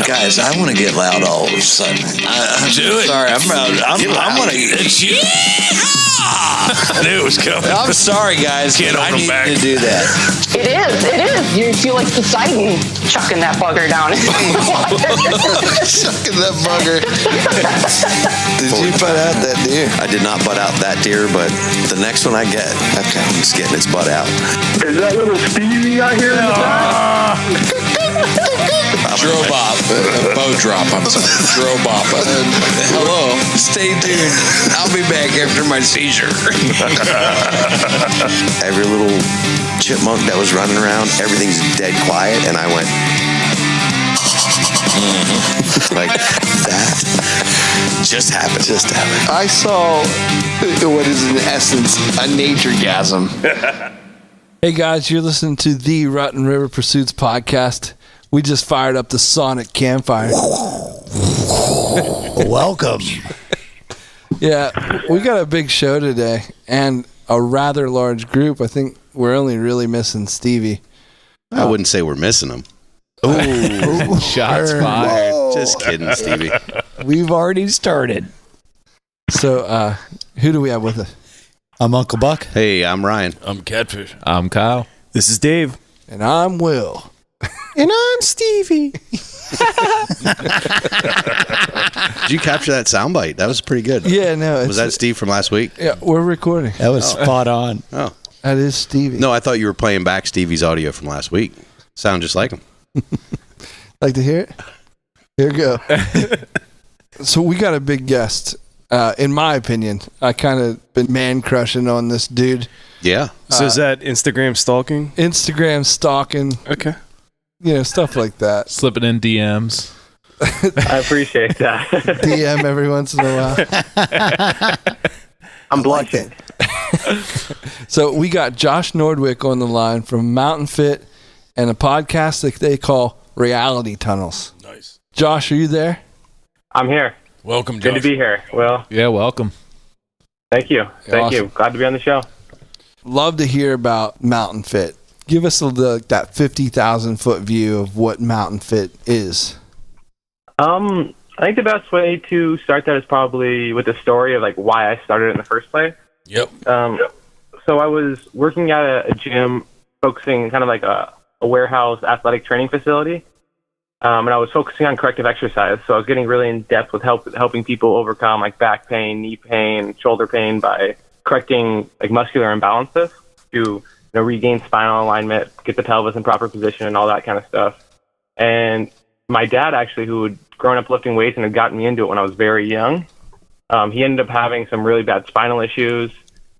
Guys, I want to get loud all of a sudden. Do it. Sorry, I'm going to. It's you. I knew it was coming. I'm sorry, guys. Can't I hold need them back. to do that. It is. You feel like Poseidon chucking that bugger down in the water. Sucking that bugger. Did you butt out that deer? I did not butt out that deer, but the next one I get, Okay. it's getting its butt out. Is that little Stevie out here in the back? Drobop. Bow drop, I'm sorry. Drobop. Hello. Stay tuned. I'll be back after my seizure. Every little chipmunk that was running around, everything's dead quiet, and I went like that. Just happened. I saw what is in essence a nature-gasm. Hey guys, you're listening to the Rotten River Pursuits podcast. We just fired up the Sonic Campfire. Welcome. Yeah, we got a big show today and a rather large group. I think we're only really missing Stevie. I wouldn't say we're missing them. Ooh, shots fired. Whoa. Just kidding, Stevie. We've already started. So, who do we have with us? I'm Uncle Buck. Hey, I'm Ryan. I'm Catfish. I'm Kyle. This is Dave. And I'm Will. And I'm Stevie. Did you capture that soundbite? That was pretty good. Yeah, no. Was that Steve from last week? Yeah, we're recording. That was spot on. Oh. That is Stevie. No, I thought you were playing back Stevie's audio from last week. Sound just like him. Like to hear it? Here we go. So we got a big guest. In my opinion, I kind of been man crushing on this dude. Yeah. So is that Instagram stalking? Instagram stalking. Okay. You know, stuff like that. Slipping in DMs. I appreciate that. DM every once in a while. I'm blushing. So we got Josh Nordwick on the line from Mountain Fit and a podcast that they call Reality Tunnels. Nice. Josh, are you there? I'm here. Welcome, Josh. Good to be here. Well, Yeah, welcome. thank you. Thank Awesome. you. Glad to be on the show. Love to hear about Mountain Fit. Give us that 50,000 foot view of what Mountain Fit is. I think the best way to start that is probably with the story of like why I started in the first place. Yep. So I was working at a gym, focusing kind of like a warehouse athletic training facility, and I was focusing on corrective exercise. So I was getting really in depth with helping people overcome like back pain, knee pain, shoulder pain by correcting like muscular imbalances to regain spinal alignment, get the pelvis in proper position, and all that kind of stuff. And my dad actually, who had grown up lifting weights and had gotten me into it when I was very young, he ended up having some really bad spinal issues,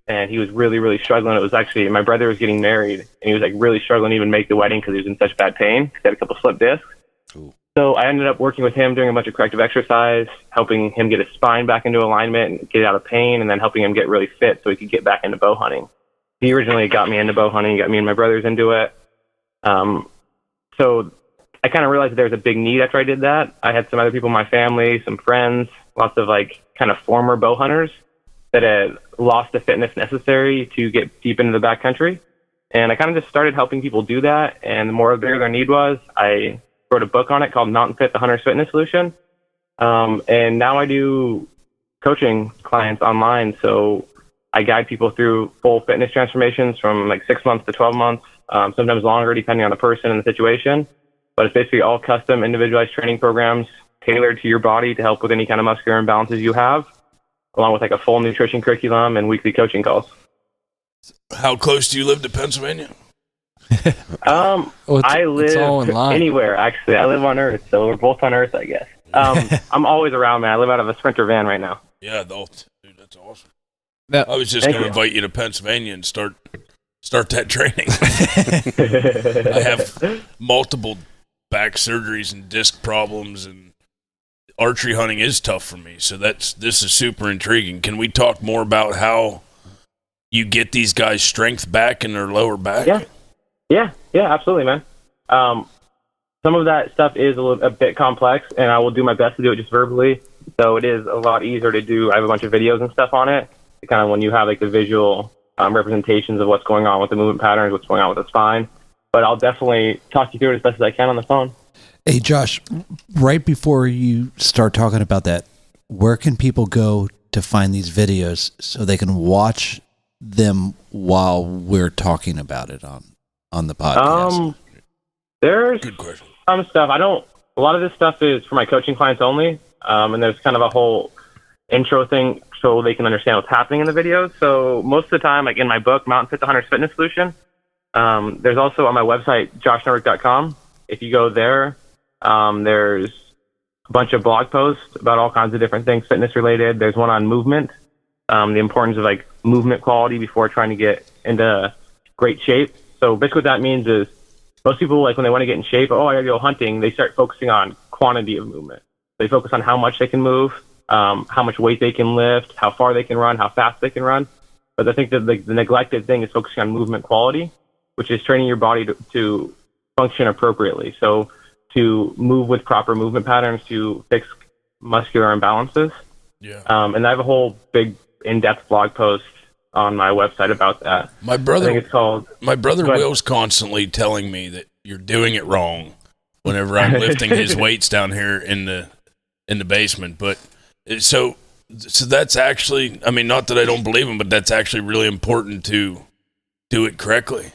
and he was really, really struggling. It was actually, my brother was getting married, and he was like really struggling to even make the wedding because he was in such bad pain. He had a couple slip discs. Ooh. So I ended up working with him, doing a bunch of corrective exercise, helping him get his spine back into alignment and get out of pain, and then helping him get really fit so he could get back into bow hunting. He originally got me into bow hunting, got me and my brothers into it. So I kind of realized that there was a big need after I did that. I had some other people in my family, some friends, lots of like kind of former bow hunters that had lost the fitness necessary to get deep into the backcountry. And I kind of just started helping people do that. And the more bigger their need was, I wrote a book on it called Mountain Fit, the Hunter's Fitness Solution. And now I do coaching clients online. So I guide people through full fitness transformations from like 6 months to 12 months, sometimes longer depending on the person and the situation. But it's basically all custom, individualized training programs tailored to your body to help with any kind of muscular imbalances you have, along with like a full nutrition curriculum and weekly coaching calls. How close do you live to Pennsylvania? I live anywhere, actually. I live on Earth, so we're both on Earth, I guess. I'm always around, man. I live out of a Sprinter van right now. Yeah, dude, that's awesome. Now, I was just going to invite you to Pennsylvania and start that training. I have multiple back surgeries and disc problems, and archery hunting is tough for me. So this is super intriguing. Can we talk more about how you get these guys' strength back in their lower back? Yeah, absolutely, man. Some of that stuff is a bit complex, and I will do my best to do it just verbally. So it is a lot easier to do. I have a bunch of videos and stuff on it. Kind of when you have like the visual representations of what's going on with the movement patterns, what's going on with the spine. But I'll definitely talk you through it as best as I can on the phone. Hey, Josh, right before you start talking about that, where can people go to find these videos so they can watch them while we're talking about it on the podcast? There's Good question. some stuff. A lot of this stuff is for my coaching clients only. And there's kind of a whole intro thing so they can understand what's happening in the videos. So most of the time, like in my book, Mountain Fit the Hunter's Fitness Solution, there's also on my website, joshnordwick.com. If you go there, there's a bunch of blog posts about all kinds of different things fitness related. There's one on movement, the importance of like movement quality before trying to get into great shape. So basically what that means is most people, like when they want to get in shape, I gotta go hunting, they start focusing on quantity of movement. They focus on how much they can move, how much weight they can lift, how far they can run, how fast they can run. But I think that the neglected thing is focusing on movement quality, which is training your body to function appropriately. So to move with proper movement patterns to fix muscular imbalances. Yeah. And I have a whole big in-depth blog post on my website about that. My brother, I think it's called. My brother Will's constantly telling me that you're doing it wrong whenever I'm lifting his weights down here in the basement. But so that's actually, I mean, not that I don't believe him, but that's actually really important to do it correctly.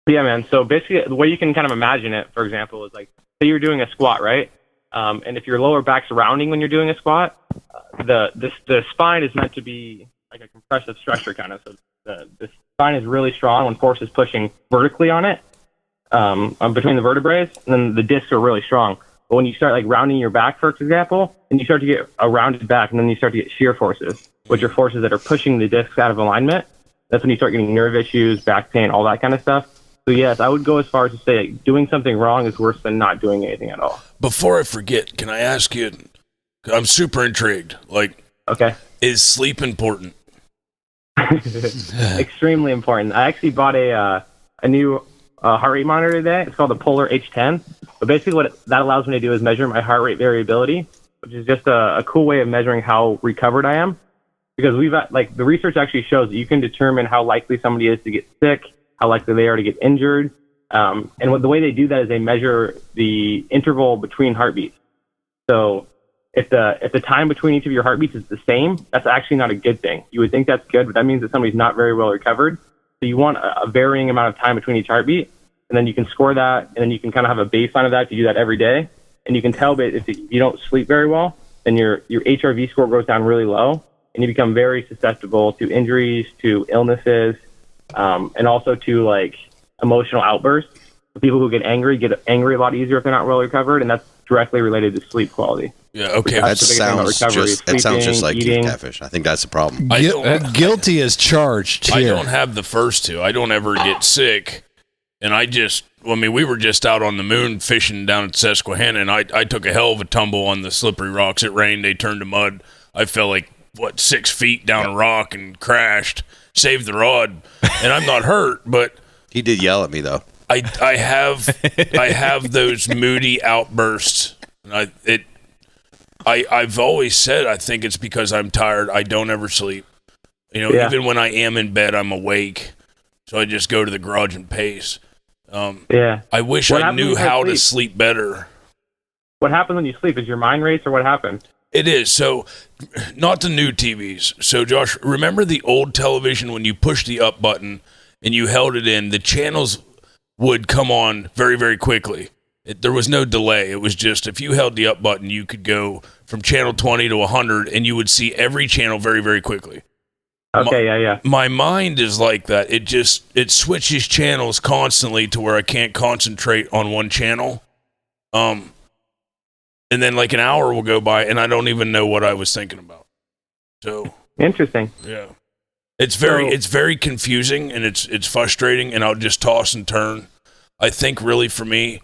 Yeah, man. So basically, the way you can kind of imagine it, for example, is like, say you're doing a squat, right? And if your lower back's rounding when you're doing a squat, the spine is meant to be like a compressive structure kind of. So the spine is really strong when force is pushing vertically on it, between the vertebrae, and then the discs are really strong. But when you start like rounding your back, for example, and you start to get a rounded back, and then you start to get shear forces, which are forces that are pushing the discs out of alignment. That's when you start getting nerve issues, back pain, all that kind of stuff. So yes, I would go as far as to say like, doing something wrong is worse than not doing anything at all. Before I forget, can I ask you, I'm super intrigued, like, okay, is sleep important? Extremely important. I actually bought a new heart rate monitor today. It's called the Polar H10. But basically what that allows me to do is measure my heart rate variability, which is just a cool way of measuring how recovered I am. Because the research actually shows that you can determine how likely somebody is to get sick, how likely they are to get injured. And the way they do that is they measure the interval between heartbeats. So if the time between each of your heartbeats is the same, that's actually not a good thing. You would think that's good, but that means that somebody's not very well recovered. So you want a varying amount of time between each heartbeat, and then you can score that, and then you can kind of have a baseline of that to do that every day. And you can tell that if you don't sleep very well, then your HRV score goes down really low, and you become very susceptible to injuries, to illnesses, and also to like emotional outbursts. People who get angry a lot easier if they're not well recovered, and that's directly related to sleep quality. Yeah, okay. That sounds just like eating. catfish. I think that's the problem. Guilty as charged here. I don't have the first two. I don't ever get sick. And we were just out on the moon fishing down at Susquehanna, and I took a hell of a tumble on the slippery rocks. It rained. They turned to mud. I fell like, 6 feet down a rock and crashed, saved the rod. And I'm not hurt, but... He did yell at me, though. I have those moody outbursts. And I've always said I think it's because I'm tired. I don't ever sleep. Even when I am in bed, I'm awake. So I just go to the garage and pace. I wish I knew how to sleep better. What happens when you sleep? Is your mind race or what happens? It is. So, not the new TVs. So, Josh, remember the old television when you pushed the up button and you held it in, the channels would come on very, very quickly. There was no delay. It was just if you held the up button, you could go from channel 20 to 100 and you would see every channel very, very quickly. Okay, yeah. My mind is like that. It switches channels constantly to where I can't concentrate on one channel. And then like an hour will go by and I don't even know what I was thinking about. So interesting. Yeah. It's very confusing and it's frustrating, and I'll just toss and turn. I think really for me,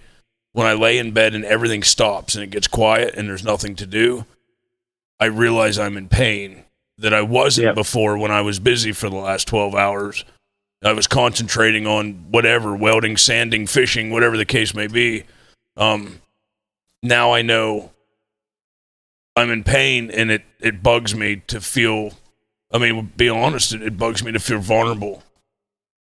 when I lay in bed and everything stops and it gets quiet and there's nothing to do, I realize I'm in pain that I wasn't before when I was busy for the last 12 hours. I was concentrating on whatever, welding, sanding, fishing, whatever the case may be. Now I know I'm in pain, and it bugs me to feel, being honest, it bugs me to feel vulnerable.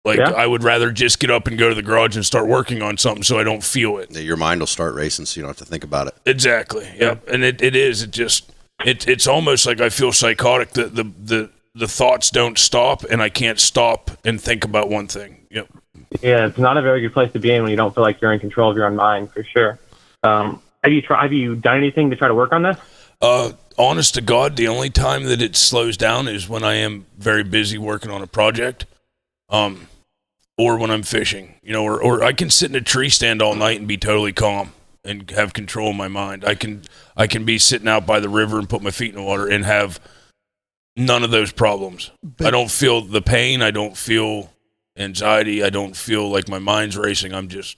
Like, Yeah. I would rather just get up and go to the garage and start working on something so I don't feel it. Your mind will start racing, so you don't have to think about it. Exactly. Yeah. And it's almost like I feel psychotic. The thoughts don't stop, and I can't stop and think about one thing. Yep. Yeah, it's not a very good place to be in when you don't feel like you're in control of your own mind, for sure. Have you done anything to try to work on this? Honest to God, the only time that it slows down is when I am very busy working on a project, or when I'm fishing. Or I can sit in a tree stand all night and be totally calm and have control of my mind. I can be sitting out by the river and put my feet in the water and have none of those problems. I don't feel the pain. I don't feel anxiety. I don't feel like my mind's racing. I'm just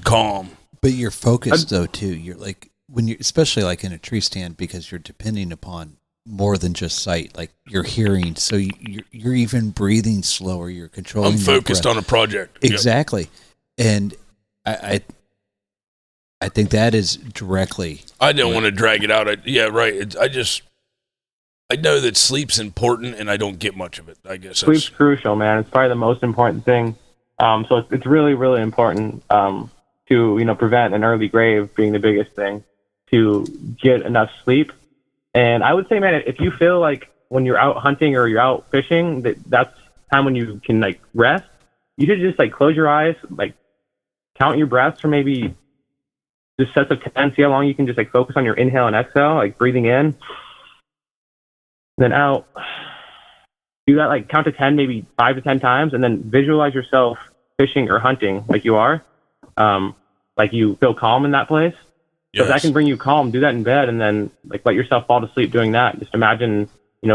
calm. But you're focused though too. You're like when you're especially like in a tree stand because you're depending upon more than just sight. Like you're hearing, so you're even breathing slower. You're controlling. I'm focused on a project. Exactly, and I think that is directly. I don't want to drag it out. Right. I know that sleep's important, and I don't get much of it. I guess Sleep's crucial, man. It's probably the most important thing. So it's really, really important to prevent an early grave being the biggest thing, to get enough sleep. And I would say, man, if you feel like when you're out hunting or you're out fishing, that's time when you can like rest, you should just like close your eyes, like count your breaths for maybe just sets of 10, see how long you can just like focus on your inhale and exhale, like breathing in, then out. Do that, like count to 10, maybe 5 to 10 times, and then visualize yourself fishing or hunting like you are, like you feel calm in that place. So if that can bring you calm, do that in bed, and then like let yourself fall to sleep doing that. Just imagine,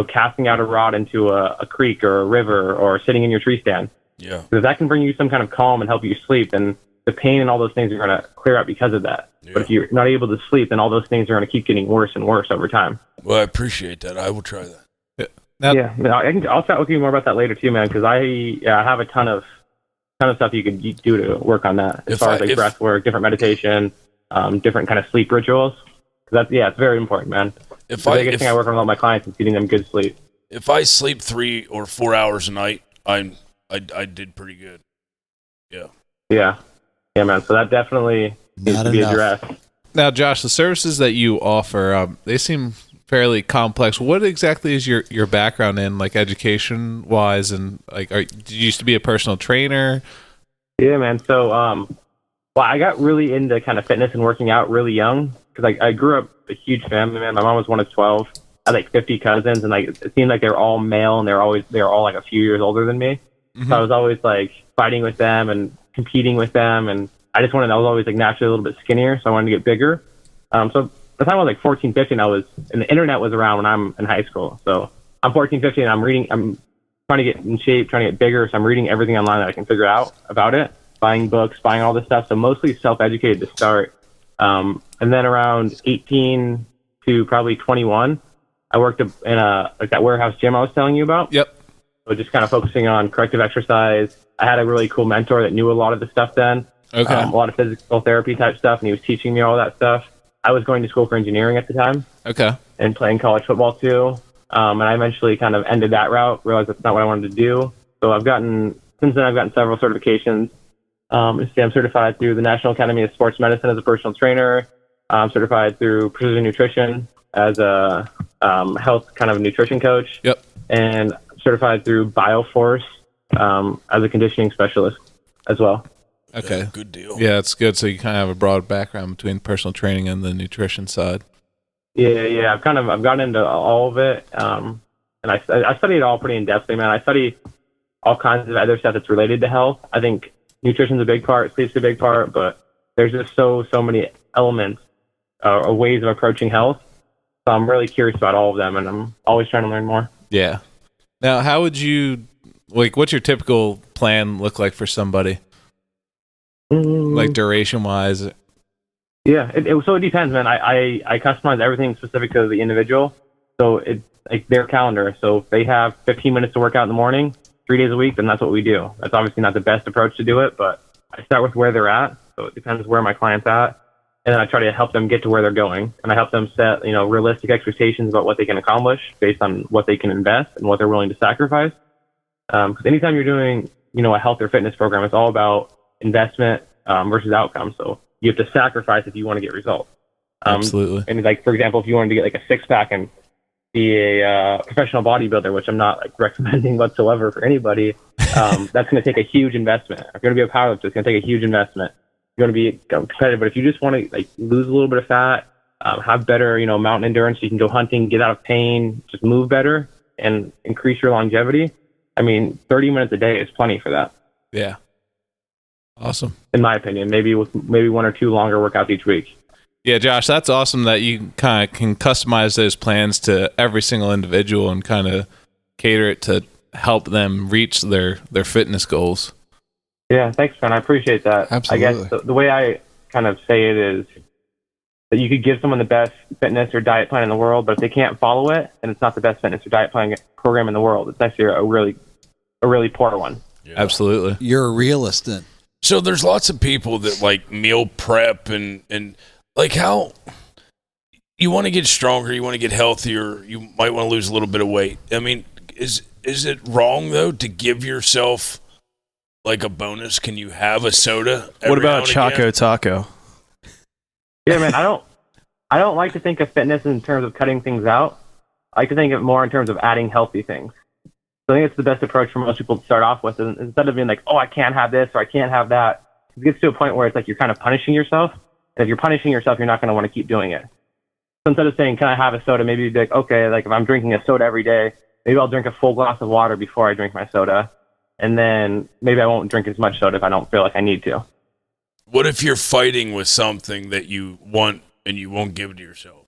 casting out a rod into a creek or a river or sitting in your tree stand. Yeah. So if that can bring you some kind of calm and help you sleep, then the pain and all those things are going to clear up because of that. Yeah. But if you're not able to sleep, then all those things are going to keep getting worse and worse over time. Well, I appreciate that. I will try that. I'll chat with you more about that later too, man, because I have a ton of stuff you can do to work on that as far as like breath work, different meditation, different kind of sleep rituals. That's it's very important, man. The biggest thing I work on with all my clients is getting them good sleep. If I sleep 3 or 4 hours a night, I did pretty good. Yeah, man. So that definitely needs to be addressed. Now, Josh, the services that you offer, they seem fairly complex. What exactly is your background in, like education wise, and like, did you used to be a personal trainer? Yeah, man. So, I got really into kind of fitness and working out really young because I grew up a huge family, man. My mom was one of 12. I had like 50 cousins, and like it seemed like they were all male, and they were all like a few years older than me. Mm-hmm. So I was always like fighting with them and competing with them, and I was always like naturally a little bit skinnier, so I wanted to get bigger. So by the time I was like 14, 15, and the internet was around when I'm in high school. So I'm 14, 15, and I'm trying to get in shape, trying to get bigger. So I'm reading everything online that I can figure out about it, buying books, buying all this stuff. So mostly self-educated to start. And then around 18 to probably 21, I worked in that warehouse gym I was telling you about. Yep. So just kind of focusing on corrective exercise. I had a really cool mentor that knew a lot of the stuff then. Okay. A lot of physical therapy type stuff, and he was teaching me all that stuff. I was going to school for engineering at the time. Okay. And playing college football too. And I eventually kind of ended that route, realized that's not what I wanted to do. So since then I've gotten several certifications. I'm certified through the National Academy of Sports Medicine as a personal trainer. I'm certified through Precision Nutrition as a health kind of nutrition coach. Yep. And certified through Bioforce as a conditioning specialist as well. Okay. Yeah, good deal. Yeah, it's good. So you kind of have a broad background between personal training and the nutrition side. Yeah. I've gotten into all of it. And I study it all pretty in-depthly, man. I study all kinds of other stuff that's related to health. I think nutrition's a big part, sleep's a big part, but there's just so many elements or ways of approaching health. So I'm really curious about all of them, and I'm always trying to learn more. Yeah. Now, how would you, what's your typical plan look like for somebody? Like duration-wise? Yeah, so it depends, man. I customize everything specific to the individual. So it's like their calendar. So if they have 15 minutes to work out in the morning, 3 days a week, then that's what we do. That's obviously not the best approach to do it, but I start with where they're at. So it depends where my client's at. And then I try to help them get to where they're going. And I help them set, realistic expectations about what they can accomplish based on what they can invest and what they're willing to sacrifice. Because anytime you're doing a health or fitness program. It's all about investment versus outcome. So you have to sacrifice if you want to get results. Absolutely. And like, for example, if you wanted to get like a six pack and be a professional bodybuilder, which I'm not like recommending whatsoever for anybody, that's going to take a huge investment. If you're going to be a powerlifter, it's going to take a huge investment. You're going to be competitive, but if you just want to like lose a little bit of fat, have better, mountain endurance, you can go hunting, get out of pain, just move better and increase your longevity. I mean, 30 minutes a day is plenty for that. Yeah. Awesome. In my opinion, maybe one or two longer workouts each week. Yeah, Josh, that's awesome that you kind of can customize those plans to every single individual and kind of cater it to help them reach their fitness goals. Yeah, thanks, man. I appreciate that. Absolutely. I guess the way I kind of say it is that you could give someone the best fitness or diet plan in the world, but if they can't follow it, then it's not the best fitness or diet plan program in the world. It's actually a really poor one. Yeah. Absolutely. You're a realist then. So there's lots of people that like meal prep and like how you want to get stronger, you want to get healthier, you might want to lose a little bit of weight. I mean, is it wrong though to give yourself like a bonus? Can you have a soda? What about Choco Taco? Yeah, man, I don't like to think of fitness in terms of cutting things out. I like to think of it more in terms of adding healthy things. So I think it's the best approach for most people to start off with. And instead of being like, oh, I can't have this or I can't have that, it gets to a point where it's like you're kind of punishing yourself. And if you're punishing yourself, you're not going to want to keep doing it. So instead of saying, can I have a soda, maybe you'd be like, okay, like if I'm drinking a soda every day, maybe I'll drink a full glass of water before I drink my soda. And then maybe I won't drink as much soda if I don't feel like I need to. What if you're fighting with something that you want and you won't give it to yourself?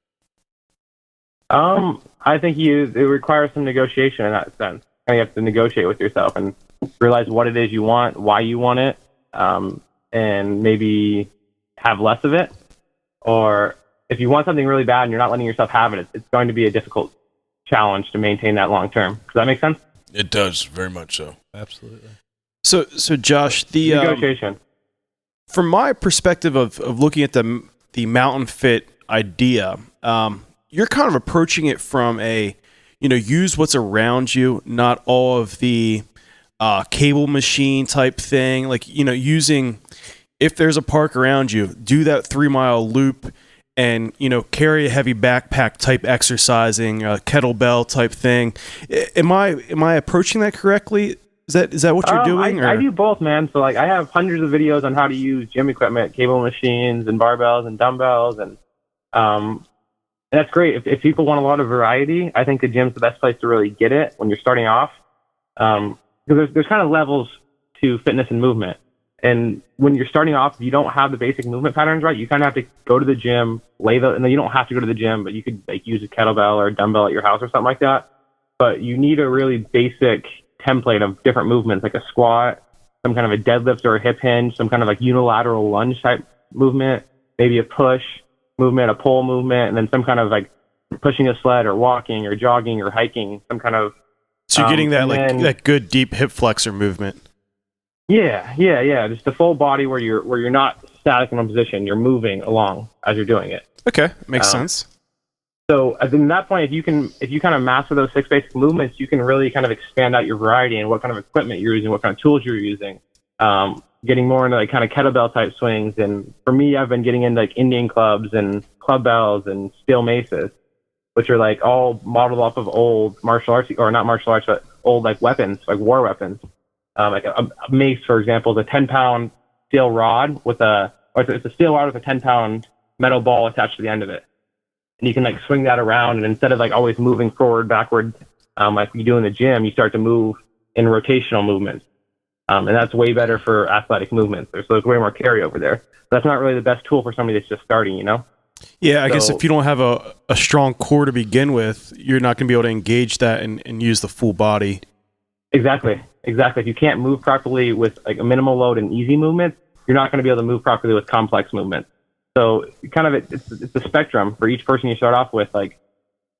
I think it requires some negotiation in that sense. You have to negotiate with yourself and realize what it is you want, why you want it, and maybe have less of it. Or if you want something really bad and you're not letting yourself have it, it's going to be a difficult challenge to maintain that long term. Does that make sense? It does, very much so. Absolutely. So Josh, the negotiation. From my perspective of looking at the Mountain Fit idea, you're kind of approaching it from a, use what's around you, not all of the cable machine type thing. Like, using, if there's a park around you, do that 3-mile loop and, carry a heavy backpack type exercising, kettlebell type thing. Am I approaching that correctly? Is that what you're doing? I do both, man. So like I have hundreds of videos on how to use gym equipment, cable machines and barbells and dumbbells. And that's great. If people want a lot of variety, I think the gym's the best place to really get it when you're starting off. Because there's kind of levels to fitness and movement. And when you're starting off, if you don't have the basic movement patterns right, you kind of have to go to the gym, and then you don't have to go to the gym, but you could like use a kettlebell or a dumbbell at your house or something like that. But you need a really basic template of different movements, like a squat, some kind of a deadlift or a hip hinge, some kind of like unilateral lunge type movement, maybe a push movement, a pull movement, and then some kind of like pushing a sled or walking or jogging or hiking, some kind of. So you're getting that good deep hip flexor movement. Yeah. Just the full body where you're not static in one position, you're moving along as you're doing it. Okay, makes sense. So at that point, if you kind of master those 6 basic movements, you can really kind of expand out your variety and what kind of equipment you're using, what kind of tools you're using. Getting more into like kind of kettlebell type swings. And for me, I've been getting into like Indian clubs and club bells and steel maces, which are like all modeled off of old martial arts, or not martial arts, but old like weapons, like war weapons. Like a mace, for example, is a 10-pound steel rod it's a steel rod with a 10-pound metal ball attached to the end of it. And you can like swing that around, and instead of like always moving forward, backward, like you do in the gym, you start to move in rotational movements. And that's way better for athletic movements. There's way more carryover there. But that's not really the best tool for somebody that's just starting, Yeah, I guess if you don't have a strong core to begin with, you're not going to be able to engage that and use the full body. Exactly. If you can't move properly with like a minimal load and easy movements, you're not going to be able to move properly with complex movements. So kind of it's a spectrum for each person you start off with. Like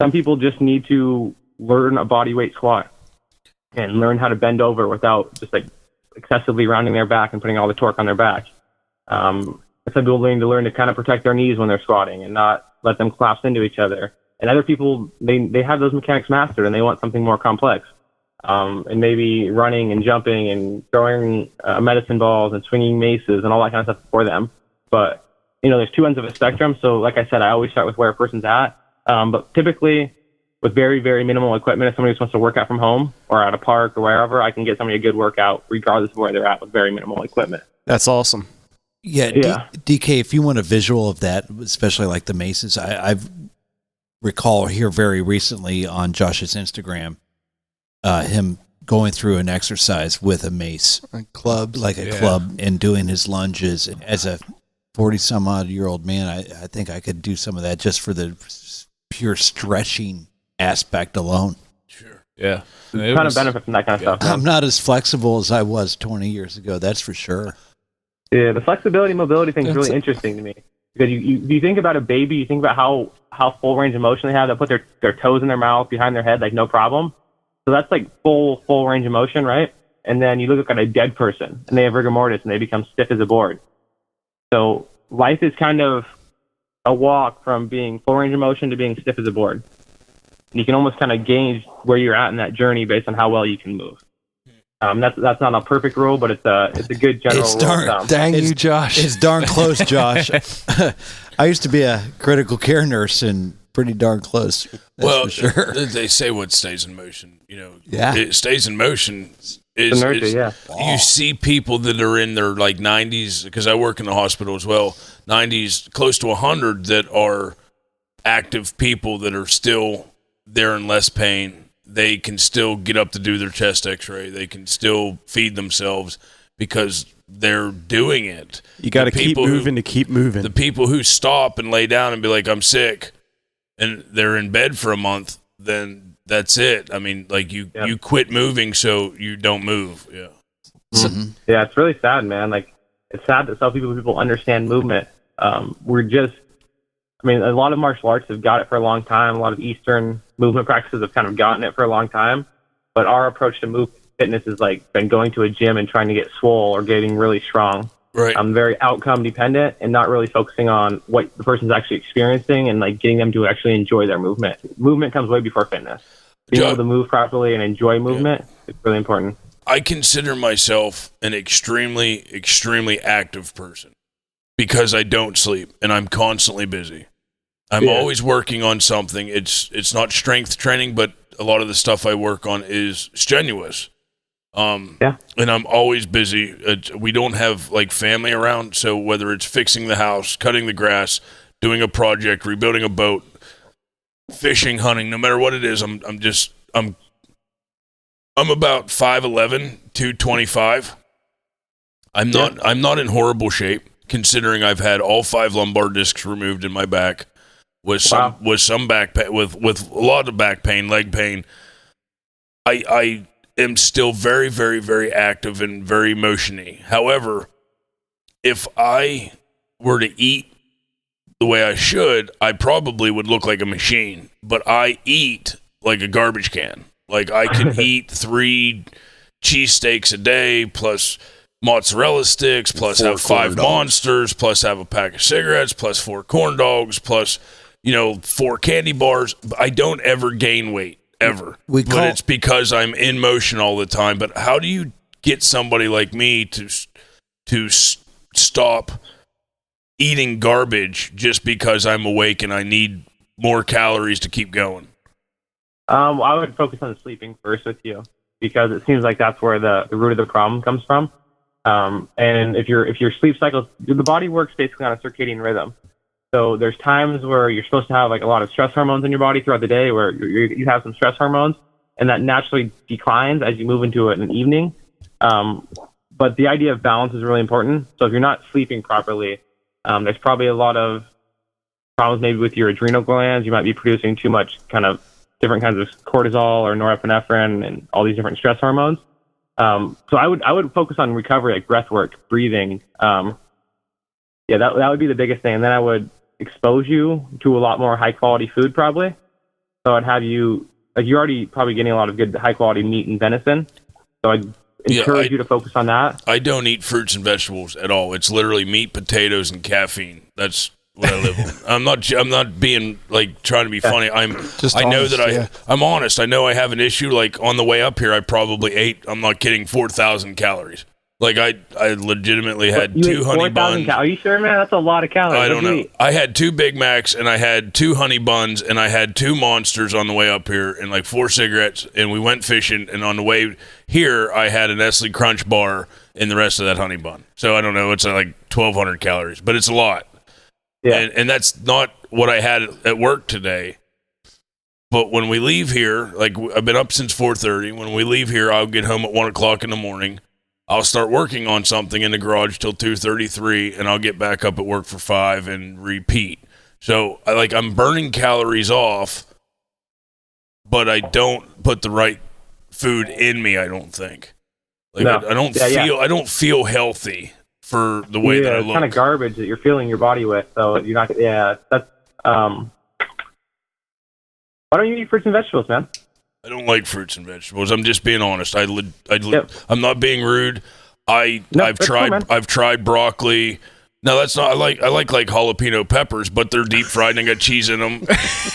some people just need to learn a body weight squat and learn how to bend over without just like excessively rounding their back and putting all the torque on their back. Some people need to learn to kind of protect their knees when they're squatting and not let them collapse into each other. And other people, they have those mechanics mastered and they want something more complex. and maybe running and jumping and throwing medicine balls and swinging maces and all that kind of stuff for them. But, there's two ends of a spectrum. So like I said, I always start with where a person's at. But typically with very, very minimal equipment, if somebody just wants to work out from home or at a park or wherever, I can get somebody a good workout regardless of where they're at with very minimal equipment. That's awesome. Yeah, DK, if you want a visual of that, especially like the maces, I've recall here very recently on Josh's Instagram, him going through an exercise with a mace, club, and doing his lunges. As a 40-some-odd-year-old man, I think I could do some of that just for the pure stretching aspect alone. Sure. Yeah. Kind of benefit from that kind of stuff. I'm not as flexible as I was 20 years ago, that's for sure. Yeah, the flexibility mobility thing is really interesting to me. Because you think about a baby, you think about how full range of motion they have. They'll put their toes in their mouth, behind their head, like no problem. So that's like full range of motion, right? And then you look at a dead person, and they have rigor mortis, and they become stiff as a board. So life is kind of a walk from being full range of motion to being stiff as a board. And you can almost kind of gauge where you're at in that journey based on how well you can move. That's not a perfect rule, but it's a good general rule of thumb. Dang you, Josh. It's darn close, Josh. I used to be a critical care nurse and pretty darn close. That's for sure. They say what stays in motion. Yeah. It stays in motion. You see people that are in their like 90s, because I work in the hospital as well, 90s, close to 100, that are active people that are still there in less pain. They can still get up to do their chest x-ray. They can still feed themselves because they're doing it. You got to keep moving to keep moving. The people who stop and lay down and be like, I'm sick, and they're in bed for a month, then that's it. I mean, like you quit moving so you don't move. Yeah. Mm-hmm. Yeah, it's really sad, man. Like, it's sad that some people understand movement. A lot of martial arts have got it for a long time. A lot of Eastern movement practices have kind of gotten it for a long time. But our approach to movement fitness has like been going to a gym and trying to get swole or getting really strong. Right. I'm very outcome dependent and not really focusing on what the person's actually experiencing and like getting them to actually enjoy their movement. Movement comes way before fitness. Being able to move properly and enjoy movement is really important. I consider myself an extremely, extremely active person because I don't sleep and I'm constantly busy. I'm always working on something. It's not strength training, but a lot of the stuff I work on is strenuous. And I'm always busy. We don't have like family around, so whether it's fixing the house, cutting the grass, doing a project, rebuilding a boat, fishing, hunting, no matter what it is, I'm about 5'11", 225. I'm not in horrible shape considering I've had all 5 lumbar discs removed in my back. With some back pain, with a lot of back pain, leg pain, I am still very, very, very active and very motiony. However, if I were to eat the way I should, I probably would look like a machine. But I eat like a garbage can. Like I can eat 3 cheesesteaks a day, plus mozzarella sticks, plus have 5 monsters, plus have a pack of cigarettes, plus 4 corn dogs, plus 4 candy bars. I don't ever gain weight, ever. But it's because I'm in motion all the time. But how do you get somebody like me to stop eating garbage just because I'm awake and I need more calories to keep going? I would focus on sleeping first with you because it seems like that's where the root of the problem comes from. And if your sleep cycle, the body works basically on a circadian rhythm. So there's times where you're supposed to have like a lot of stress hormones in your body throughout the day where you have some stress hormones, and that naturally declines as you move into an evening. But the idea of balance is really important. So if you're not sleeping properly, there's probably a lot of problems maybe with your adrenal glands. You might be producing too much kind of different kinds of cortisol or norepinephrine and all these different stress hormones. So I would focus on recovery, like breath work, breathing. That would be the biggest thing. And then I would expose you to a lot more high quality food probably. So I'd have you, like you're already probably getting a lot of good high quality meat and venison. So I'd encourage you to focus on that. I don't eat fruits and vegetables at all. It's literally meat, potatoes, and caffeine. That's what I live on. I'm not being like trying to be funny. I'm honest. I know I have an issue. Like on the way up here, I probably ate, I'm not kidding, 4,000 calories. Like I legitimately had two honey buns. Are you sure, man? That's a lot of calories. I don't know. I had 2 Big Macs and I had 2 honey buns and I had 2 Monsters on the way up here and like 4 cigarettes, and we went fishing, and on the way here I had a Nestle Crunch bar and the rest of that honey bun. So I don't know, it's like 1,200 calories, but it's a lot. Yeah. And that's not what I had at work today. But when we leave here, like I've been up since 4:30. When we leave here, I'll get home at 1 o'clock in the morning. I'll start working on something in the garage till 2:33, and I'll get back up at work for 5 and repeat. So I'm burning calories off, but I don't put the right food in me. I don't think. I don't feel healthy for the way that I look. It's kind of garbage that you're filling your body with. So you're not. Yeah, that's. Why don't you eat fruits and vegetables, man? I don't like fruits and vegetables. I'm just being honest. I'm not being rude. I've tried broccoli. No, that's not. I like jalapeno peppers, but they're deep fried and got cheese in them.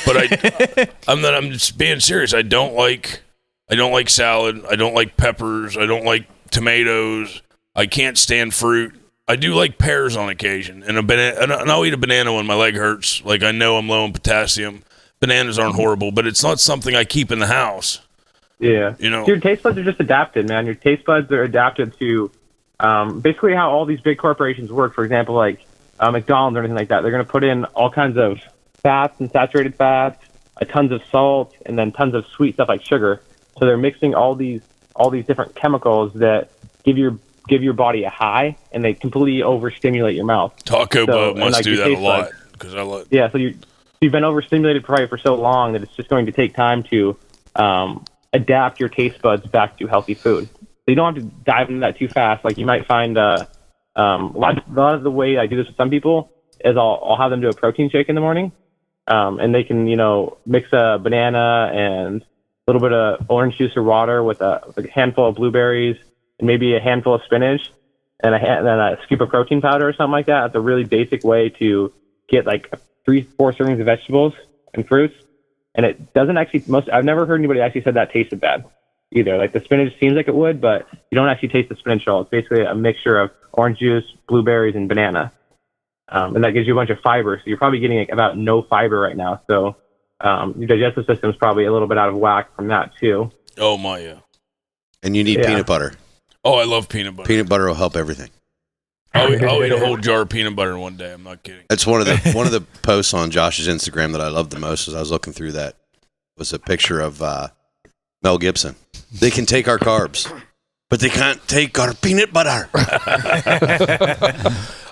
But I'm just being serious. I don't like salad. I don't like peppers. I don't like tomatoes. I can't stand fruit. I do like pears on occasion, and and I'll eat a banana when my leg hurts. Like I know I'm low in potassium. Bananas aren't horrible, but it's not something I keep in the house. Yeah. Your taste buds are just adapted, man. Your taste buds are adapted to basically how all these big corporations work. For example, like McDonald's or anything like that. They're going to put in all kinds of fats and saturated fats, tons of salt, and then tons of sweet stuff like sugar. So they're mixing all these different chemicals that give your body a high, and they completely overstimulate your mouth. Taco Bell must do that a lot because I like. Yeah, so you've been overstimulated probably for so long that it's just going to take time to adapt your taste buds back to healthy food. So you don't have to dive into that too fast. Like you might find a lot of the way I do this with some people is I'll have them do a protein shake in the morning, and they can mix a banana and a little bit of orange juice or water with a handful of blueberries and maybe a handful of spinach and then a scoop of protein powder or something like that. That's a really basic way to get like 3-4 servings of vegetables and fruits, and it doesn't actually. I've never heard anybody actually said that tasted bad either. Like the spinach seems like it would, but you don't actually taste the spinach at all. It's basically a mixture of orange juice, blueberries, and banana, and that gives you a bunch of fiber. So you're probably getting like about no fiber right now. So your digestive system is probably a little bit out of whack from that too. Oh my, yeah. And you need peanut butter. Oh, I love peanut butter. Peanut butter will help everything. I'll eat a whole jar of peanut butter one day. I'm not kidding. That's one of the posts on Josh's Instagram that I love the most. As I was looking through that, was a picture of Mel Gibson. They can take our carbs, but they can't take our peanut butter.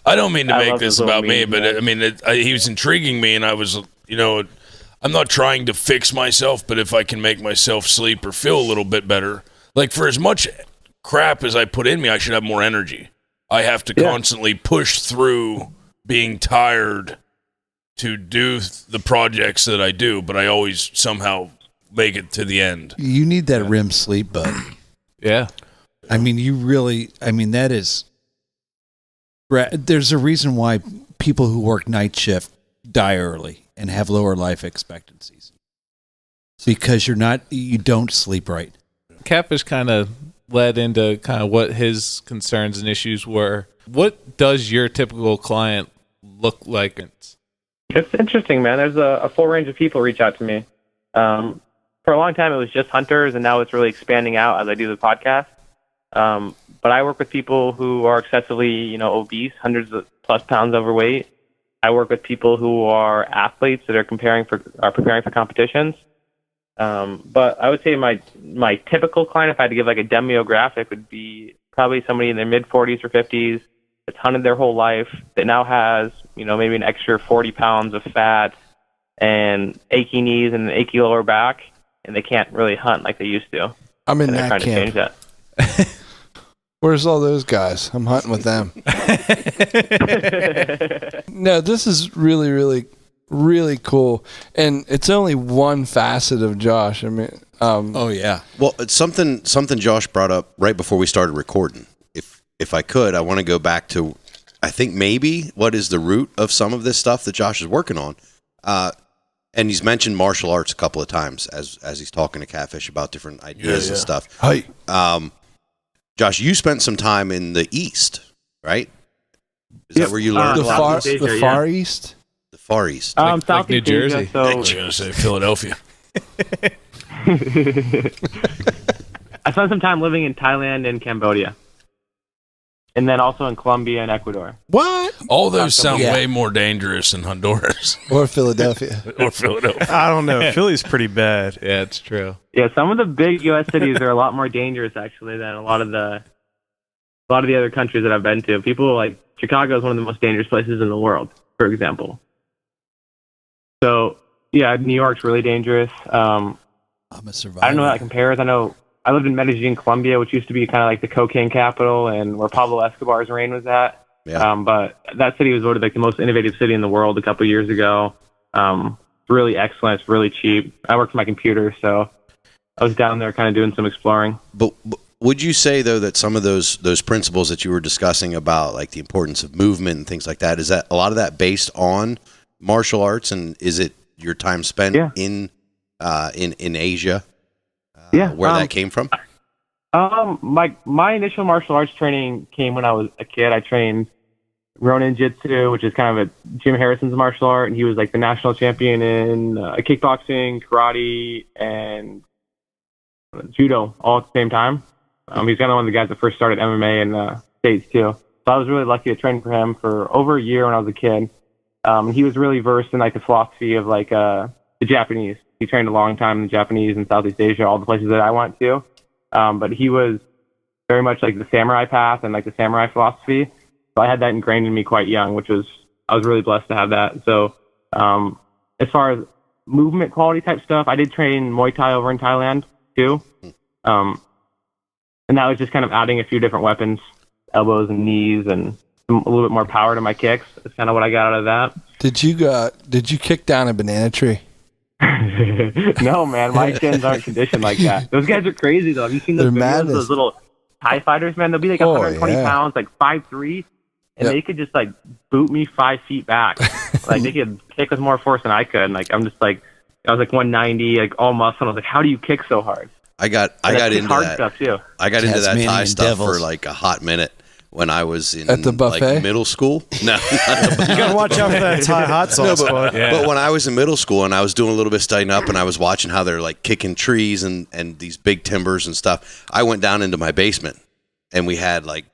I don't mean to make this about me, but I mean, he was intriguing me, and I was, I'm not trying to fix myself, but if I can make myself sleep or feel a little bit better, like for as much crap as I put in me, I should have more energy. I have to constantly push through being tired to do the projects that I do, but I always somehow make it to the end. You need that REM sleep, bud. Yeah. I mean, that is, there's a reason why people who work night shift die early and have lower life expectancies. Because you don't sleep right. Catfish kind of led into kind of what his concerns and issues were. What does your typical client look like? It's interesting, man. There's a full range of people reach out to me. For a long time, it was just hunters, and now it's really expanding out as I do the podcast. But I work with people who are excessively, obese, hundreds of plus pounds overweight. I work with people who are athletes that are preparing for competitions. But I would say my typical client, if I had to give like a demographic, would be probably somebody in their mid 40s or 50s that's hunted their whole life, that now has, maybe an extra 40 pounds of fat and achy knees and an achy lower back, and they can't really hunt like they used to. I'm in that camp. To change that. Where's all those guys? I'm hunting with them. No, this is really, really, really cool, and it's only one facet of Josh. I mean, oh yeah. Well, it's something Josh brought up right before we started recording. If I could, I want to go back to I think maybe what is the root of some of this stuff that Josh is working on. And he's mentioned martial arts a couple of times as he's talking to Catfish about different ideas and stuff. Hi. Josh, you spent some time in the East, right? Is that where you learned? The Far East? The Far East. Like Southeast New Jersey. Asia, so I was gonna say Philadelphia. I spent some time living in Thailand and Cambodia, and then also in Colombia and Ecuador. What? All those sound Yeah. way more dangerous than Honduras Or Philadelphia. or Philadelphia. I don't know. Philly's pretty bad. Yeah, it's true. Yeah, some of the big U.S. cities are a lot more dangerous actually than a lot of the other countries that I've been to. People like Chicago is one of the most dangerous places in the world, for example. So yeah, New York's really dangerous. I'm a survivor. I don't know how that compares. I know I lived in Medellin, Colombia, which used to be kind of like the cocaine capital and where Pablo Escobar's reign was at. Yeah. But that city was voted like the most innovative city in the world a couple of years ago. It's really excellent. It's really cheap. I worked my computer, so I was down there kind of doing some exploring. But would you say though that some of those principles that you were discussing about like the importance of movement and things like that, is that a lot of that based on martial arts, and is it your time spent in Asia? Where that came from? My initial martial arts training came when I was a kid. I trained Ronin Jitsu, which is kind of a Jim Harrison's martial art, and he was like the national champion in kickboxing, karate, and judo all at the same time. He's kind of one of the guys that first started MMA in the States too. So I was really lucky to train for him for over a year when I was a kid. He was really versed in like the philosophy of like the Japanese. He trained a long time in the Japanese and Southeast Asia, all the places that I went to. But he was very much like the samurai path and like the samurai philosophy. So I had that ingrained in me quite young, I was really blessed to have that. So as far as movement quality type stuff, I did train Muay Thai over in Thailand too. And that was just kind of adding a few different weapons, elbows and knees, and a little bit more power to my kicks. That's kind of what I got out of that. Did you kick down a banana tree? No, man, my shins aren't conditioned like that. Those guys are crazy though. Have you seen those videos of those little Thai fighters, man? They'll be like 120 pounds, like 5'3", and they could just like boot me 5 feet back. Like they could kick with more force than I could. And, like I was like 190, like all muscle. I was like, how do you kick so hard? I got into that stuff too. I got into that Tasmanian Thai stuff devils. for like a hot minute when I was in At the buffet? like middle school. No, not the buffet. You gotta watch out for that Thai hot sauce. But when I was in middle school and I was doing a little bit of studying up and I was watching how they're like kicking trees and these big timbers and stuff, I went down into my basement and we had like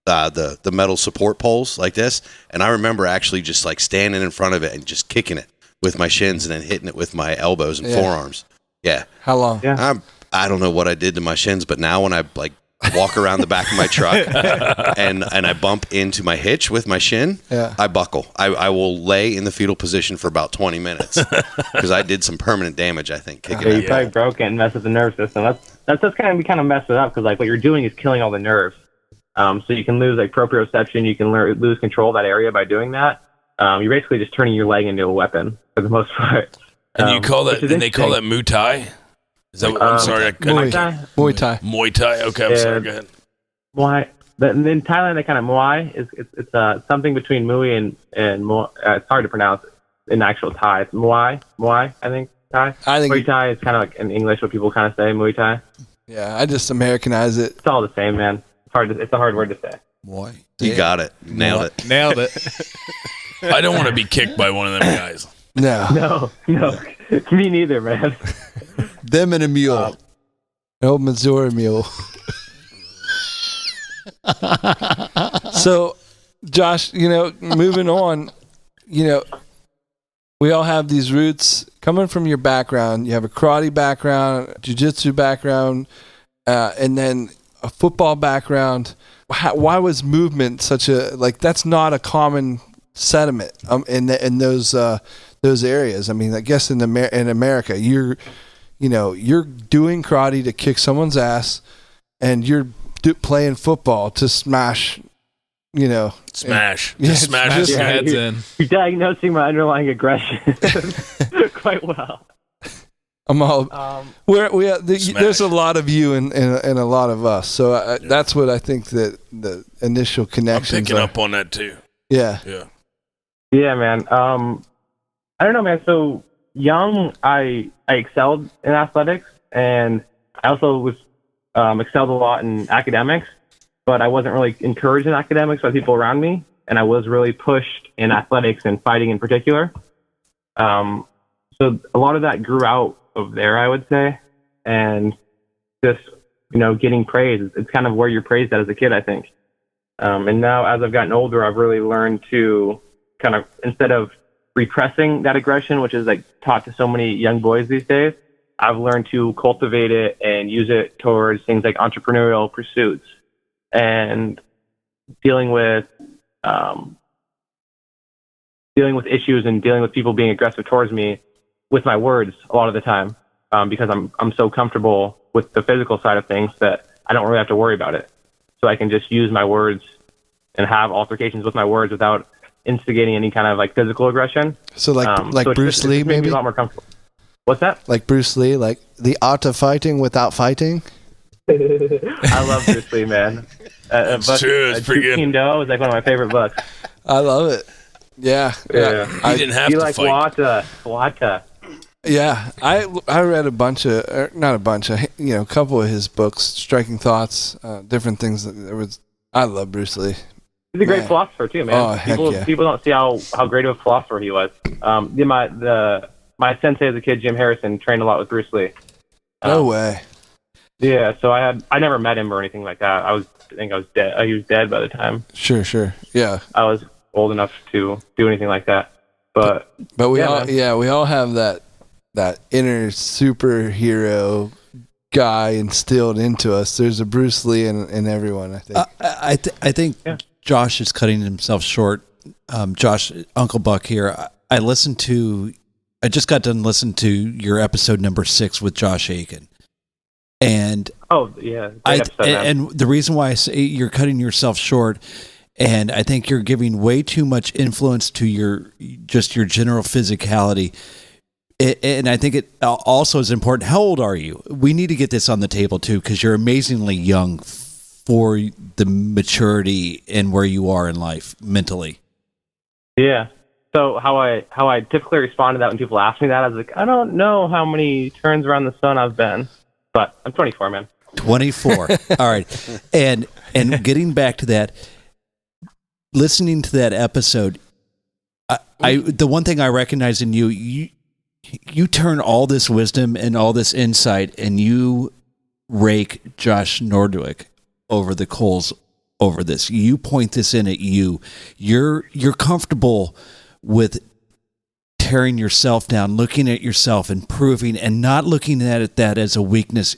the metal support poles like this, and I remember actually just like standing in front of it and just kicking it with my shins and then hitting it with my elbows and forearms. Yeah. How long? Yeah. I don't know what I did to my shins, but now when I like walk around the back of my truck and I bump into my hitch with my shin, I buckle. I will lay in the fetal position for about 20 minutes because I did some permanent damage, I think, kicking You probably broke it and messed with the nerve system. That's kind of mess it up because like what you're doing is killing all the nerves. So you can lose like proprioception. You can lose control of that area by doing that. You're basically just turning your leg into a weapon for the most part. And you call that? And they call that Muay Thai. Is that? I'm sorry. Muay Thai. Muay Thai. Okay, I'm sorry. Go ahead. Muay. And in Thailand, they kind of Muay it's something between Muay and Muay. It's hard to pronounce in actual Thai. It's Muay, I think. Thai. Muay Thai is kind of like in English what people kind of say Muay Thai. Yeah, I just Americanize it. It's all the same, man. It's a hard word to say. Muay. You got it. Nailed it. Nailed it. I don't want to be kicked by one of them guys. No. No. Me neither, man. Them and a mule. No Missouri mule. So, Josh, moving on, we all have these roots coming from your background. You have a karate background, jiu-jitsu background, and then a football background. Why was movement such that's not a common sentiment in those areas? I mean, I guess in America, you're doing karate to kick someone's ass, and you're playing football to smash. Smash. Just smash your heads in. You're diagnosing my underlying aggression quite well. I'm all. There's a lot of you and a lot of us. So that's what I think that the initial I'm connections. picking up on that too. Yeah. Yeah, man. I don't know, man. So young, I excelled in athletics, and I also was excelled a lot in academics, but I wasn't really encouraged in academics by people around me, and I was really pushed in athletics and fighting in particular. So a lot of that grew out of there, I would say, and just, getting praise. It's kind of where you're praised at as a kid, I think. And now as I've gotten older, I've really learned to kind of, instead of repressing that aggression, which is like taught to so many young boys these days, I've learned to cultivate it and use it towards things like entrepreneurial pursuits and dealing with issues and dealing with people being aggressive towards me with my words a lot of the time, because I'm so comfortable with the physical side of things that I don't really have to worry about it. So I can just use my words and have altercations with my words without instigating any kind of like physical aggression. So like Bruce Lee, it's made me maybe a lot more comfortable. What's that? Like Bruce Lee, like the art of fighting without fighting. I love Bruce Lee, man. It's true. It's pretty good. King Do is like one of my favorite books. I love it. Yeah. He didn't have to like fight. Wata. Yeah, I read a couple of his books, Striking Thoughts, different things. I love Bruce Lee. He's a great philosopher too, man. Oh, heck yeah. People don't see how great of a philosopher he was. My sensei as a kid, Jim Harrison, trained a lot with Bruce Lee. No way. Yeah, so I never met him or anything like that. I think I was dead. He was dead by the time. Sure. Yeah. I was old enough to do anything like that. But we all have that inner superhero guy instilled into us. There's a Bruce Lee in everyone, I think. I think Josh is cutting himself short. Josh, Uncle Buck here. I just got done listening to your episode number 6 with Josh Aiken. And and the reason why I say you're cutting yourself short, and I think you're giving way too much influence to your general physicality. And I think it also is important. How old are you? We need to get this on the table too, because you're amazingly young for the maturity and where you are in life mentally. Yeah. So how I typically respond to that when people ask me that, I was like, I don't know how many turns around the sun I've been, but I'm 24, man. 24. All right. And getting back to that, listening to that episode, the one thing I recognize in you turn all this wisdom and all this insight, and you rake Josh Nordwick over the coals over this. You point this in at you. You're comfortable with tearing yourself down, looking at yourself, improving, and not looking at that as a weakness.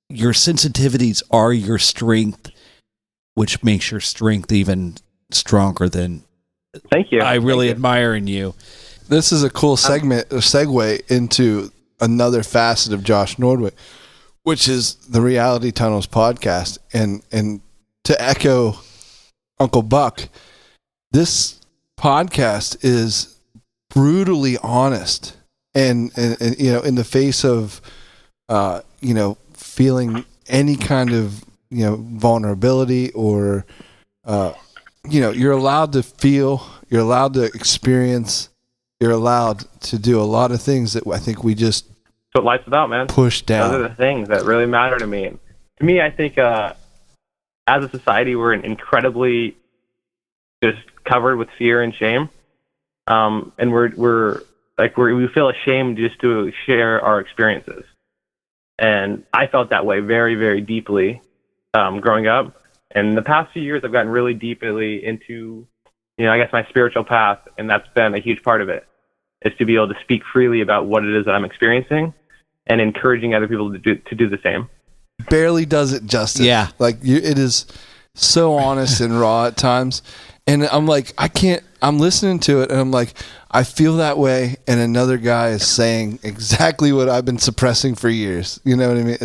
Your sensitivities are your strength, which makes your strength even stronger than. Thank you. I really admire in you. This is a cool segue into another facet of Josh Nordwick, which is the Reality Tunnels podcast. And to echo Uncle Buck, this podcast is brutally honest and in the face of feeling any kind of vulnerability or you're allowed to feel, you're allowed to experience, you're allowed to do a lot of things that I think we just That's what life's about, man. push down. Those are the things that really matter to me. To me, I think as a society, we're incredibly just covered with fear and shame, and we feel ashamed just to share our experiences. And I felt that way very, very deeply growing up. And in the past few years, I've gotten really deeply into, I guess, my spiritual path, and that's been a huge part of it, is to be able to speak freely about what it is that I'm experiencing and encouraging other people to do the same. Barely does it justice. Yeah. It is so honest and raw at times. And I'm like, I'm listening to it and I'm like, I feel that way. And another guy is saying exactly what I've been suppressing for years. You know what I mean?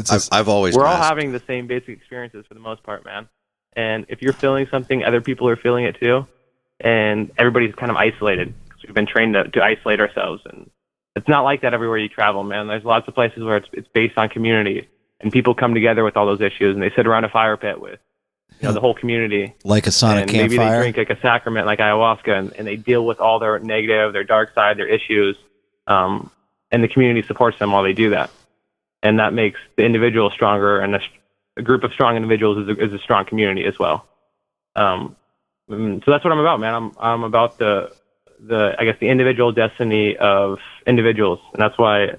We're all having the same basic experiences for the most part, man. And if you're feeling something, other people are feeling it too. And everybody's kind of isolated because we've been trained to isolate ourselves. And it's not like that everywhere you travel, man. There's lots of places where it's based on community, and people come together with all those issues, and they sit around a fire pit with, the whole community. Like a sonic and campfire? Maybe they drink like a sacrament like ayahuasca, and they deal with all their negative, their dark side, their issues, and the community supports them while they do that. And that makes the individual stronger, and a group of strong individuals is a strong community as well. So that's what I'm about, man. I'm about the I guess the individual destiny of individuals, and that's why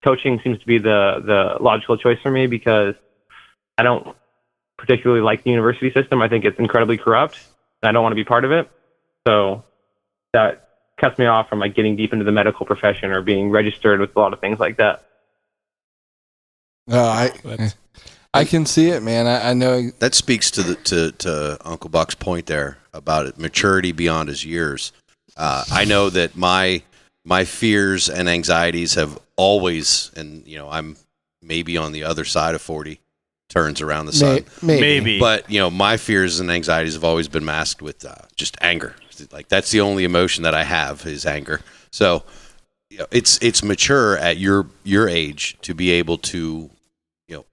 coaching seems to be the logical choice for me, because I don't particularly like the university system. I think it's incredibly corrupt, and I don't want to be part of it. So that cuts me off from like getting deep into the medical profession or being registered with a lot of things like that. I can see it, man. I know that speaks to Uncle Buck's point there about it, maturity beyond his years. I know that my fears and anxieties have always, and I'm maybe on the other side of 40 turns around the sun, maybe. But my fears and anxieties have always been masked with just anger. Like that's the only emotion that I have is anger. So it's mature at your age to be able to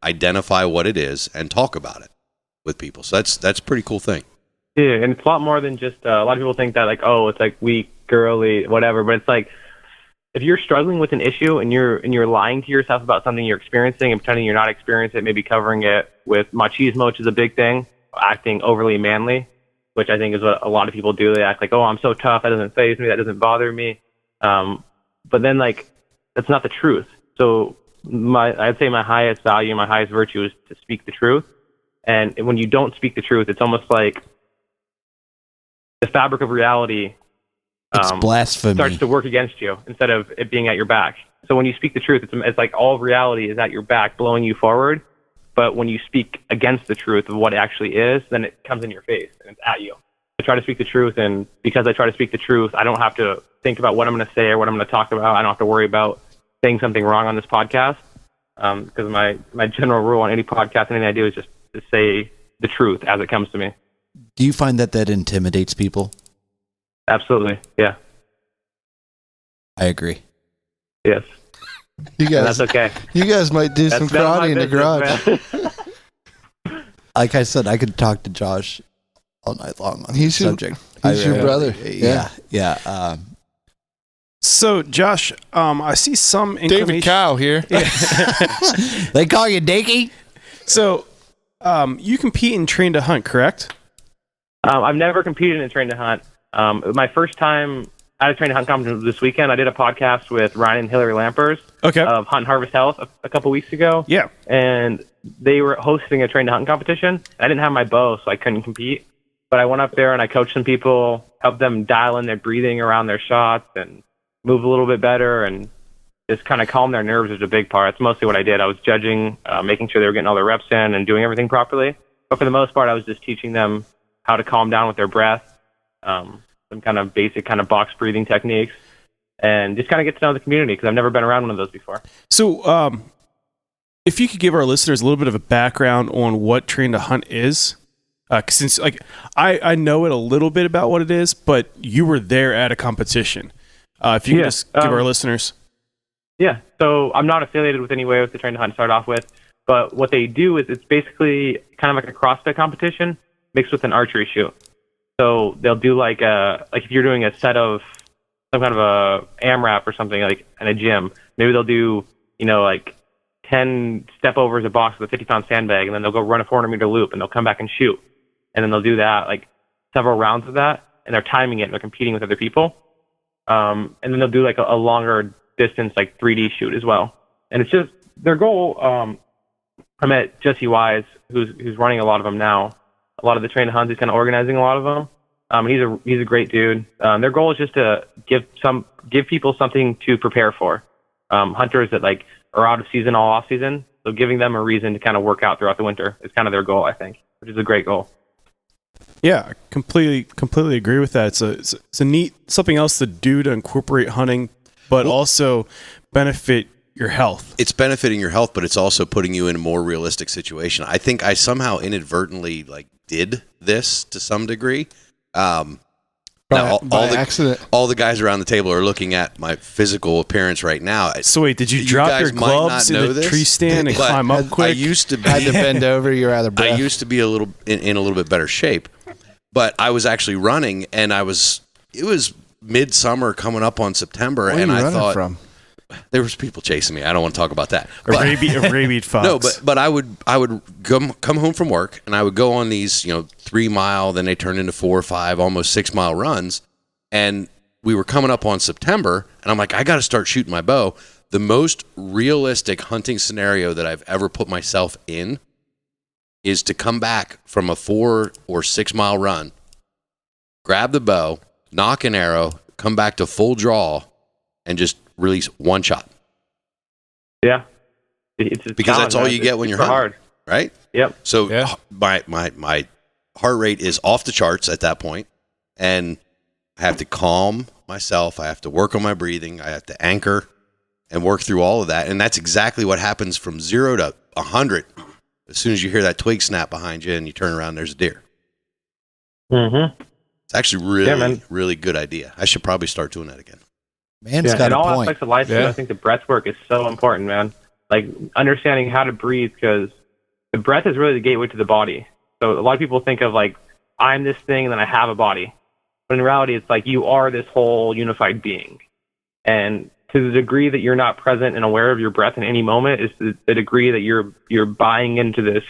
identify what it is and talk about it with people. So that's a pretty cool thing. Yeah, and it's a lot more than just a lot of people think that like, oh, it's like weak, girly, whatever. But it's like if you're struggling with an issue and you're lying to yourself about something you're experiencing and pretending you're not experiencing it, maybe covering it with machismo, which is a big thing, acting overly manly, which I think is what a lot of people do. They act like, oh, I'm so tough, that doesn't faze me, that doesn't bother me. But then like that's not the truth. So I'd say my highest value, my highest virtue is to speak the truth. And when you don't speak the truth, it's almost like the fabric of reality it's blasphemy. Starts to work against you instead of it being at your back. So when you speak the truth, it's like all of reality is at your back, blowing you forward. But when you speak against the truth of what it actually is, then it comes in your face and it's at you. I try to speak the truth, and because I try to speak the truth, I don't have to think about what I'm going to say or what I'm going to talk about. I don't have to worry about saying something wrong on this podcast, because my general rule on any podcast, anything I do is just to say the truth as it comes to me. Do you find that intimidates people? Absolutely, yeah. I agree. Yes. You guys, and that's okay. You guys might do some karate in the garage. Like I said, I could talk to Josh all night long on this subject. He's your brother. Yeah. So, Josh, I see some inclination. David Cow here. They call you Dakey? So, you compete and train to hunt, correct? I've never competed in train to hunt. My first time at a train to hunt competition this weekend, I did a podcast with Ryan and Hillary Lampers of Hunt and Harvest Health a couple weeks ago. Yeah. And they were hosting a train to hunt competition. I didn't have my bow, so I couldn't compete. But I went up there and I coached some people, helped them dial in their breathing around their shots and move a little bit better, and just kind of calm their nerves is a big part. That's mostly what I did. I was judging, making sure they were getting all their reps in and doing everything properly. But for the most part, I was just teaching them how to calm down with their breath, some kind of basic kind of box breathing techniques, and just kind of get to know the community, because I've never been around one of those before. So if you could give our listeners a little bit of a background on what train to hunt is, since like I know it a little bit about what it is, but you were there at a competition. If you could just give our listeners. Yeah, so I'm not affiliated with any way with the train to hunt to start off with, but what they do is it's basically kind of like a CrossFit competition mixed with an archery shoot. So they'll do like if you're doing a set of some kind of a AMRAP or something like in a gym, maybe they'll do, like 10 step overs a box with a 50-pound sandbag, and then they'll go run a 400-meter loop, and they'll come back and shoot. And then they'll do that, like several rounds of that, and they're timing it, and they're competing with other people. And then they'll do like a longer distance, like 3D shoot as well. And it's just their goal. I met Jesse Wise, who's running a lot of them now. A lot of the train to hunt, he's kind of organizing a lot of them. He's a great dude. Their goal is just to give people something to prepare for. Hunters that like are out of season, all off season. So giving them a reason to kind of work out throughout the winter is kind of their goal, I think, which is a great goal. Yeah, I completely agree with that. It's a neat something else to do to incorporate hunting, but also benefit your health. It's benefiting your health, but it's also putting you in a more realistic situation. I think I somehow inadvertently did this to some degree. Now, By accident. all the guys around the table are looking at my physical appearance right now. So wait, did you drop guys your might not gloves in know the this, tree stand and but climb up quick? I used to be, Had to bend over. You're out of breath. I used to be a little in a little bit better shape, but I was actually running, and it was midsummer coming up on September, Where are and you I running thought from? there was people chasing me. I don't want to talk about that. A rabid fox. No, but I would come home from work, and I would go on these 3 mile, then they turned into 4 or 5, almost 6 mile runs, and we were coming up on September, and I'm like, I got to start shooting my bow. The most realistic hunting scenario that I've ever put myself in is to come back from a 4 or 6 mile run, grab the bow, knock an arrow, come back to full draw, and just release one shot. Yeah. It's a Because that's challenge, all man. you get It's when you're super hunting, hard. right? Yep. So Yeah. my heart rate is off the charts at that point, and I have to calm myself. I have to work on my breathing. I have to anchor and work through all of that. And that's exactly what happens from 0 to 100. As soon as you hear that twig snap behind you and you turn around, there's a deer. Mm-hmm. It's actually really good idea. I should probably start doing that again. Man's Yeah, got in a all point. aspects of life, too, Yeah. I think the breath work is so important, man. Like understanding how to breathe, because the breath is really the gateway to the body. So a lot of people think of like, I'm this thing and then I have a body. But in reality, it's like you are this whole unified being. And to the degree that you're not present and aware of your breath in any moment is the degree that you're buying into this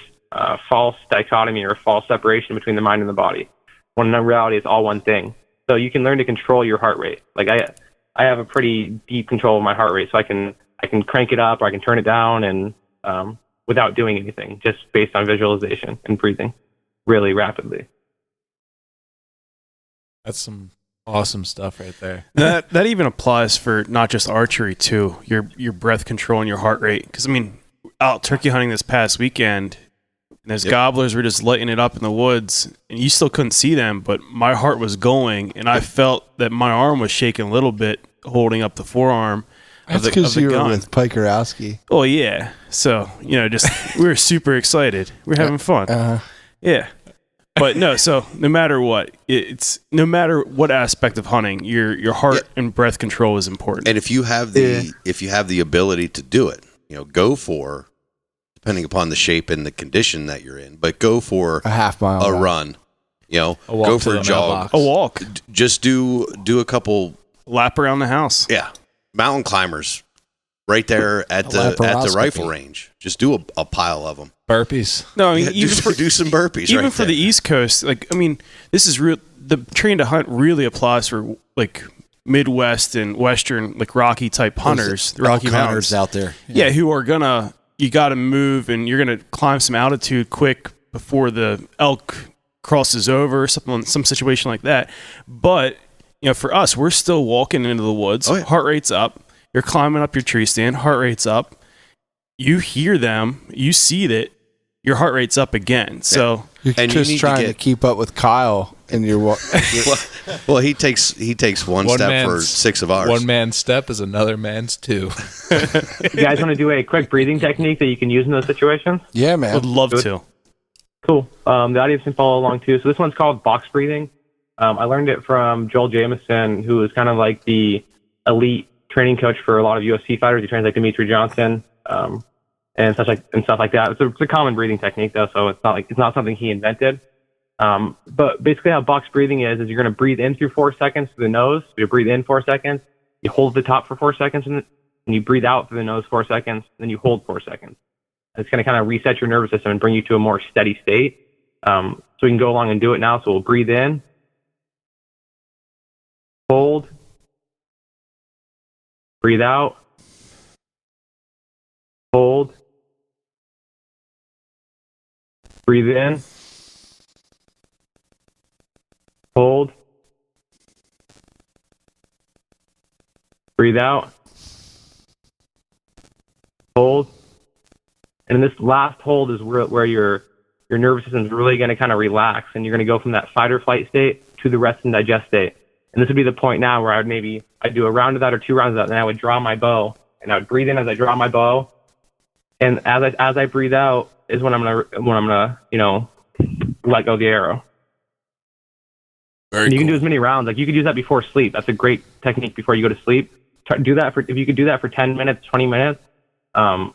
false dichotomy or false separation between the mind and the body. When in reality, it's all one thing. So you can learn to control your heart rate. Like I have a pretty deep control of my heart rate, so I can crank it up or I can turn it down and without doing anything, just based on visualization and breathing really rapidly. That's some awesome stuff right there. That even applies for not just archery too. Your breath control and your heart rate. Because I mean, out turkey hunting this past weekend, and those gobblers were just lighting it up in the woods, and you still couldn't see them, but my heart was going, and I felt that my arm was shaking a little bit, holding up the forearm. That's because you were with Pike Orowski. Oh yeah, so just we were super excited. We're having fun. Yeah. But no, so no matter what, it's no matter what aspect of hunting, your heart and breath control is important. And if you have the ability to do it, go for, depending upon the shape and the condition that you're in, but go for a half mile, a run, go for a jog, a walk. Just do a couple lap around the house. Yeah, mountain climbers, right there at the rifle range. Just do a pile of them. Burpees. No, I mean, do some burpees. Even right for the East Coast, this is real. The train to hunt really applies for like Midwest and Western, like Rocky type hunters, the Rocky Mountains out there. Yeah, who are you got to move and you're gonna climb some altitude quick before the elk crosses over, some situation like that. But for us, we're still walking into the woods. Oh, yeah. Heart rate's up. You're climbing up your tree stand. Heart rate's up. You hear them. You see that. Your heart rate's up again. So you're just trying to keep up with Kyle in your walk. Well, he takes one step for 6 of ours. One man's step is another man's 2. You guys want to do a quick breathing technique that you can use in those situations? Yeah, man. Would love to. Cool. The audience can follow along too. So this one's called box breathing. I learned it from Joel Jamieson, who is kind of like the elite training coach for a lot of UFC fighters. He trains like Dimitri Johnson. And stuff like that. It's a common breathing technique though, so it's not something he invented. But basically, how box breathing is you're going to breathe in through 4 seconds through the nose. You breathe in 4 seconds, you hold the top for 4 seconds, and you breathe out through the nose 4 seconds, then you hold 4 seconds. And it's going to kind of reset your nervous system and bring you to a more steady state. So we can go along and do it now. So we'll breathe in, hold, breathe out, hold. Breathe in, hold, breathe out, hold, and in this last hold is where your nervous system is really going to kind of relax, and you're going to go from that fight or flight state to the rest and digest state. And this would be the point now where I'd do a round of that or 2 rounds of that, and I would draw my bow, and I would breathe in as I draw my bow, and as I breathe out is when I'm gonna let go of the arrow. And you can do as many rounds. Like you could use that before sleep. That's a great technique before you go to sleep. Do that if you could do that for 10 minutes, 20 minutes, you're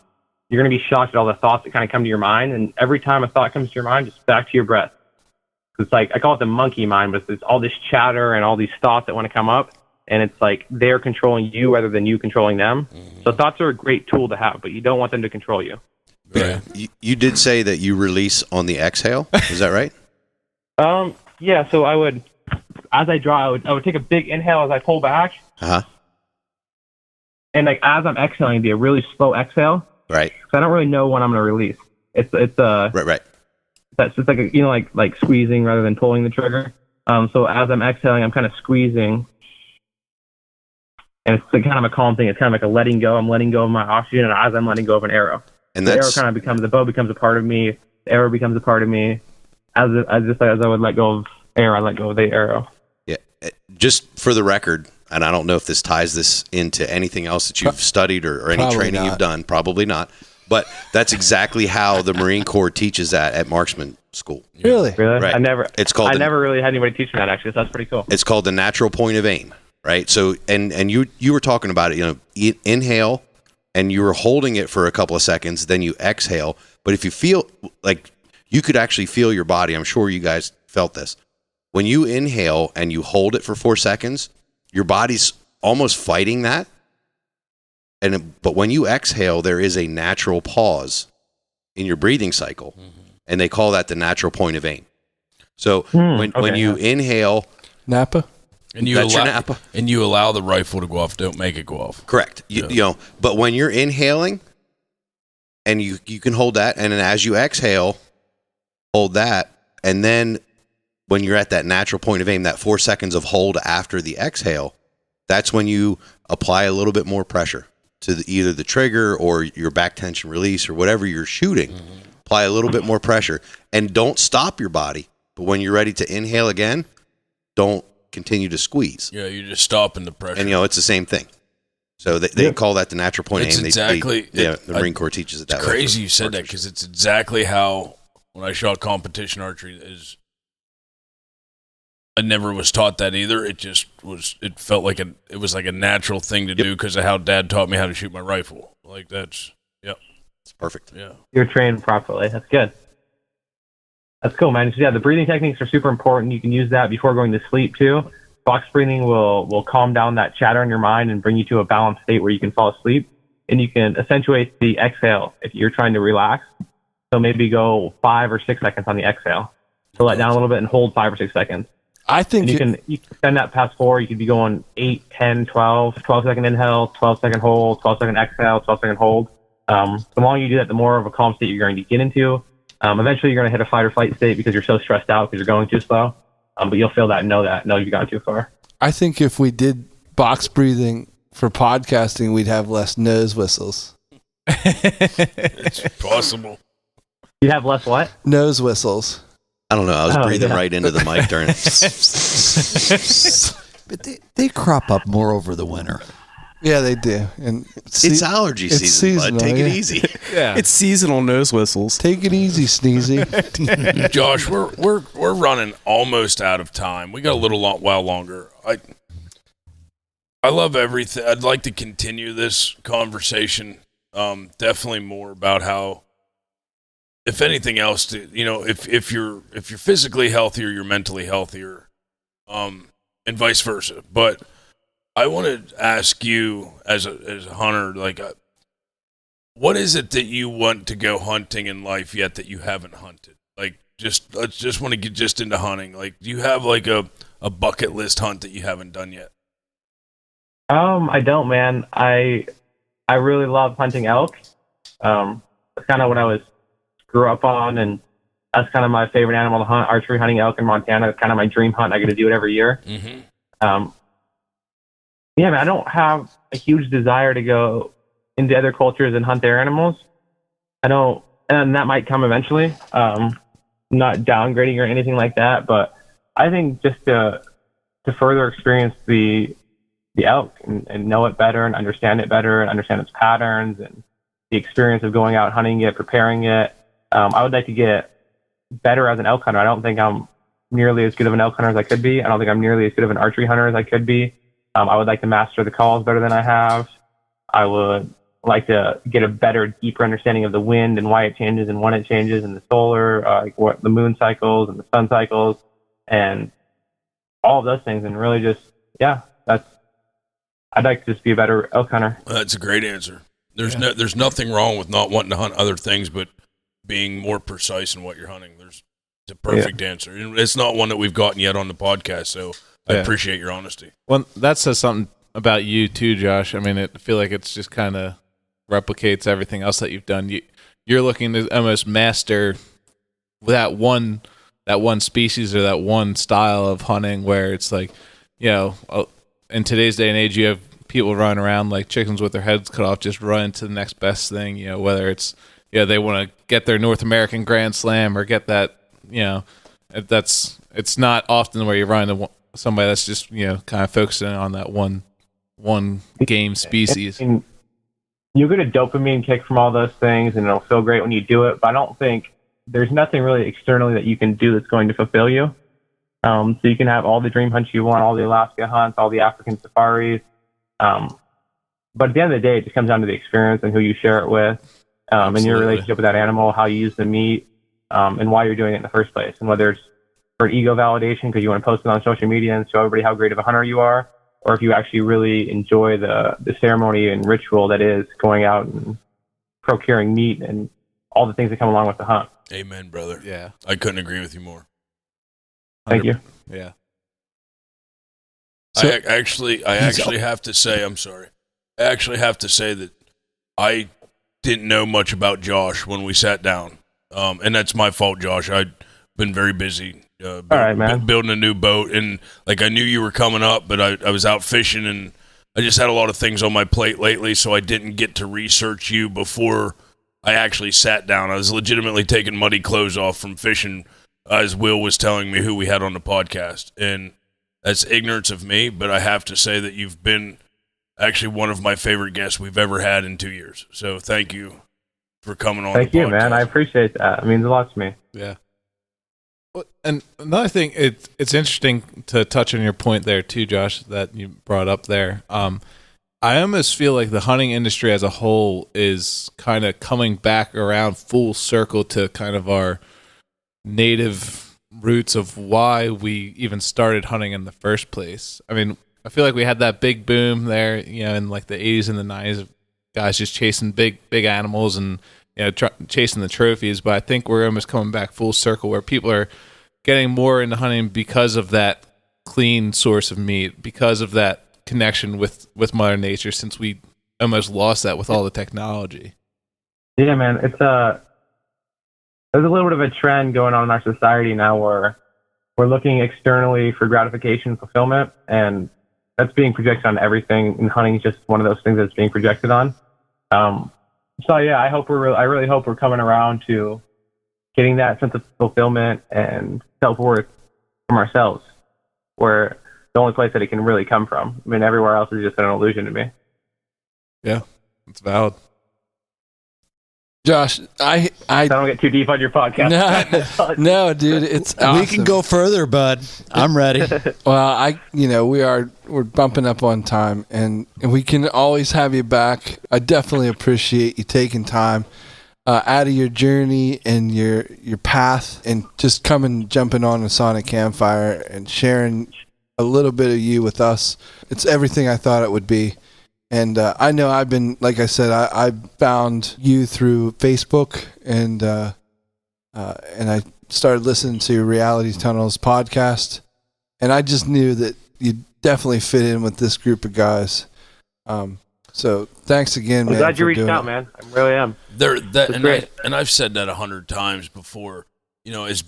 going to be shocked at all the thoughts that kind of come to your mind. And every time a thought comes to your mind, just back to your breath. It's like, I call it the monkey mind, but it's all this chatter and all these thoughts that want to come up. And it's like they're controlling you rather than you controlling them. So thoughts are a great tool to have, but you don't want them to control you. Yeah. You did say that you release on the exhale. Is that right? Yeah. So I would, as I draw, I would take a big inhale as I pull back. And like as I'm exhaling, it'd be a really slow exhale. Right. So I don't really know when I'm going to release. It's right. That's just like like squeezing rather than pulling the trigger. So as I'm exhaling, I'm kind of squeezing. And it's kind of a calm thing. It's kind of like a letting go. I'm letting go of my oxygen, and as I'm letting go of an arrow. And the arrow kind of becomes, the bow becomes a part of me. The arrow becomes a part of me. As I would let go of air, I let go of the arrow. Yeah. Just for the record, and I don't know if this ties this into anything else that you've studied or any training you've done. Probably not. But that's exactly how the Marine Corps teaches that at marksman school. Really? Right. I never really had anybody teach me that, actually, so that's pretty cool. It's called the natural point of aim, right? So, and you were talking about it, inhale, and you were holding it for a couple of seconds, then you exhale. But if you feel like you could actually feel your body, I'm sure you guys felt this. When you inhale and you hold it for 4 seconds, your body's almost fighting that. But when you exhale, there is a natural pause in your breathing cycle, and they call that the natural point of aim. So when you inhale, Napa, and you allow the rifle to go off, don't make it go off. Correct. You know, but when you're inhaling, and you can hold that, and then as you exhale, hold that, and then when you're at that natural point of aim, that 4 seconds of hold after the exhale, that's when you apply a little bit more pressure to either the trigger or your back tension release or whatever you're shooting. Apply a little bit more pressure, and don't stop your body. But when you're ready to inhale again, don't continue to squeeze. Yeah, you're just stopping the pressure. And it's the same thing. So they call that the natural point of aim. The Marine Corps teaches it that way. It's crazy you said that, because it's exactly how, when I shot competition archery, I never was taught that either. It just was. It felt like it was like a natural thing to do because of how Dad taught me how to shoot my rifle. Like it's perfect. Yeah, you're trained properly. That's good. That's cool, man. So, yeah, the breathing techniques are super important. You can use that before going to sleep too. Box breathing will calm down that chatter in your mind and bring you to a balanced state where you can fall asleep. And you can accentuate the exhale if you're trying to relax. So maybe go 5 or 6 seconds on the exhale. So let down a little bit and hold 5 or 6 seconds. I think you can extend that past 4. You could be going 8, 10, 12 second inhale, 12 second hold, 12 second exhale, 12 second hold. The longer you do that, the more of a calm state you're going to get into. Eventually you're going to hit a fight or flight state because you're so stressed out because you're going too slow. But you'll feel that and know you've gone too far. I think if we did box breathing for podcasting, we'd have less nose whistles. It's possible. You'd have less what? Nose whistles. I don't know. I was breathing right into the mic during it. But they crop up more over the winter. Yeah, they do. And it's allergy season, bud. Take it easy. Yeah, it's seasonal nose whistles. Take it easy, Sneezy. Josh, we're running almost out of time. We got a little while longer. I love everything. I'd like to continue this conversation. Definitely more about how, if anything else, if you're physically healthier, you're mentally healthier, and vice versa. But I want to ask you, as a hunter, what is it that you want to go hunting in life yet that you haven't hunted? Like, let's just want to get just into hunting. Like, do you have like a bucket list hunt that you haven't done yet? I don't, man. I really love hunting elk. That's kind of what I grew up on, and that's kind of my favorite animal to hunt. Archery hunting elk in Montana. It's kind of my dream hunt. I get to do it every year. Yeah, man, I don't have a huge desire to go into other cultures and hunt their animals. I don't, and that might come eventually. Not downgrading or anything like that, but I think just to further experience the elk and know it better and understand it better and understand its patterns and the experience of going out hunting it, preparing it. I would like to get better as an elk hunter. I don't think I'm nearly as good of an elk hunter as I could be. I don't think I'm nearly as good of an archery hunter as I could be. I would like to master the calls better than I have. I would like to get a better, deeper understanding of the wind and why it changes and when it changes, and the solar, like what the moon cycles and the sun cycles, and all of those things. And really just, I'd like to just be a better elk hunter. That's a great answer. There's nothing wrong with not wanting to hunt other things, but being more precise in what you're hunting. It's a perfect answer. And it's not one that we've gotten yet on the podcast, so I appreciate your honesty. Well, that says something about you too, Josh. I mean, I feel like it's just kind of replicates everything else that you've done. You're looking to almost master that one species or that one style of hunting, where it's like, in today's day and age, you have people running around like chickens with their heads cut off, just running to the next best thing. Whether it's they want to get their North American Grand Slam or get that. It's not often where you run into somebody that's just kind of focusing on that one game species. And you get a dopamine kick from all those things, and it'll feel great when you do it. But I don't think there's nothing really externally that you can do that's going to fulfill you. So you can have all the dream hunts you want, all the Alaska hunts, all the African safaris. But at the end of the day, it just comes down to the experience and who you share it with, and your relationship with that animal, how you use the meat, and why you're doing it in the first place. And whether it's for ego validation because you want to post it on social media and show everybody how great of a hunter you are, or if you actually really enjoy the ceremony and ritual that is going out and procuring meat and all the things that come along with the hunt. Amen, brother. Yeah. I couldn't agree with you more. Thank you. Yeah. So, I actually have to say, I'm sorry. I actually have to say that I didn't know much about Josh when we sat down. And that's my fault, Josh. I'd been very busy all right, man. building a new boat. And like I knew you were coming up, but I was out fishing and I just had a lot of things on my plate lately, so I didn't get to research you before I actually sat down. I was legitimately taking muddy clothes off from fishing as Will was telling me who we had on the podcast. And that's ignorance of me, but I have to say that you've been actually one of my favorite guests we've ever had in 2 years. So thank you for coming on. Thank you, man. I appreciate that. It means a lot to me. Yeah. And another thing, it's interesting to touch on your point there too, Josh, that you brought up there. I almost feel like the hunting industry as a whole is kind of coming back around full circle to kind of our native roots of why we even started hunting in the first place. I mean, I feel like we had that big boom there, in like the 80s and the 90s, guys just chasing big animals and chasing the trophies. But I think we're almost coming back full circle where people are getting more into hunting because of that clean source of meat, because of that connection with Mother Nature, since we almost lost that with all the technology. Yeah, man. There's a little bit of a trend going on in our society now where we're looking externally for gratification and fulfillment, and that's being projected on everything. And hunting is just one of those things that's being projected on. So yeah, I really hope we're coming around to getting that sense of fulfillment and self-worth from ourselves, where the only place that it can really come from. I mean, everywhere else is just an illusion to me. Yeah, it's valid. Josh, I don't get too deep on your podcast. No, dude, it's awesome. We can go further, bud. I'm ready. Well, we're bumping up on time, and we can always have you back. I definitely appreciate you taking time out of your journey and your path, and just jumping on a Sonic Campfire and sharing a little bit of you with us. It's everything I thought it would be. And I know I've been, like I said, I found you through Facebook, and I started listening to Reality Tunnels podcast, and I just knew that you definitely fit in with this group of guys. So thanks again, man. I'm glad you reached out, man. I really am. And I've said that 100 times before. As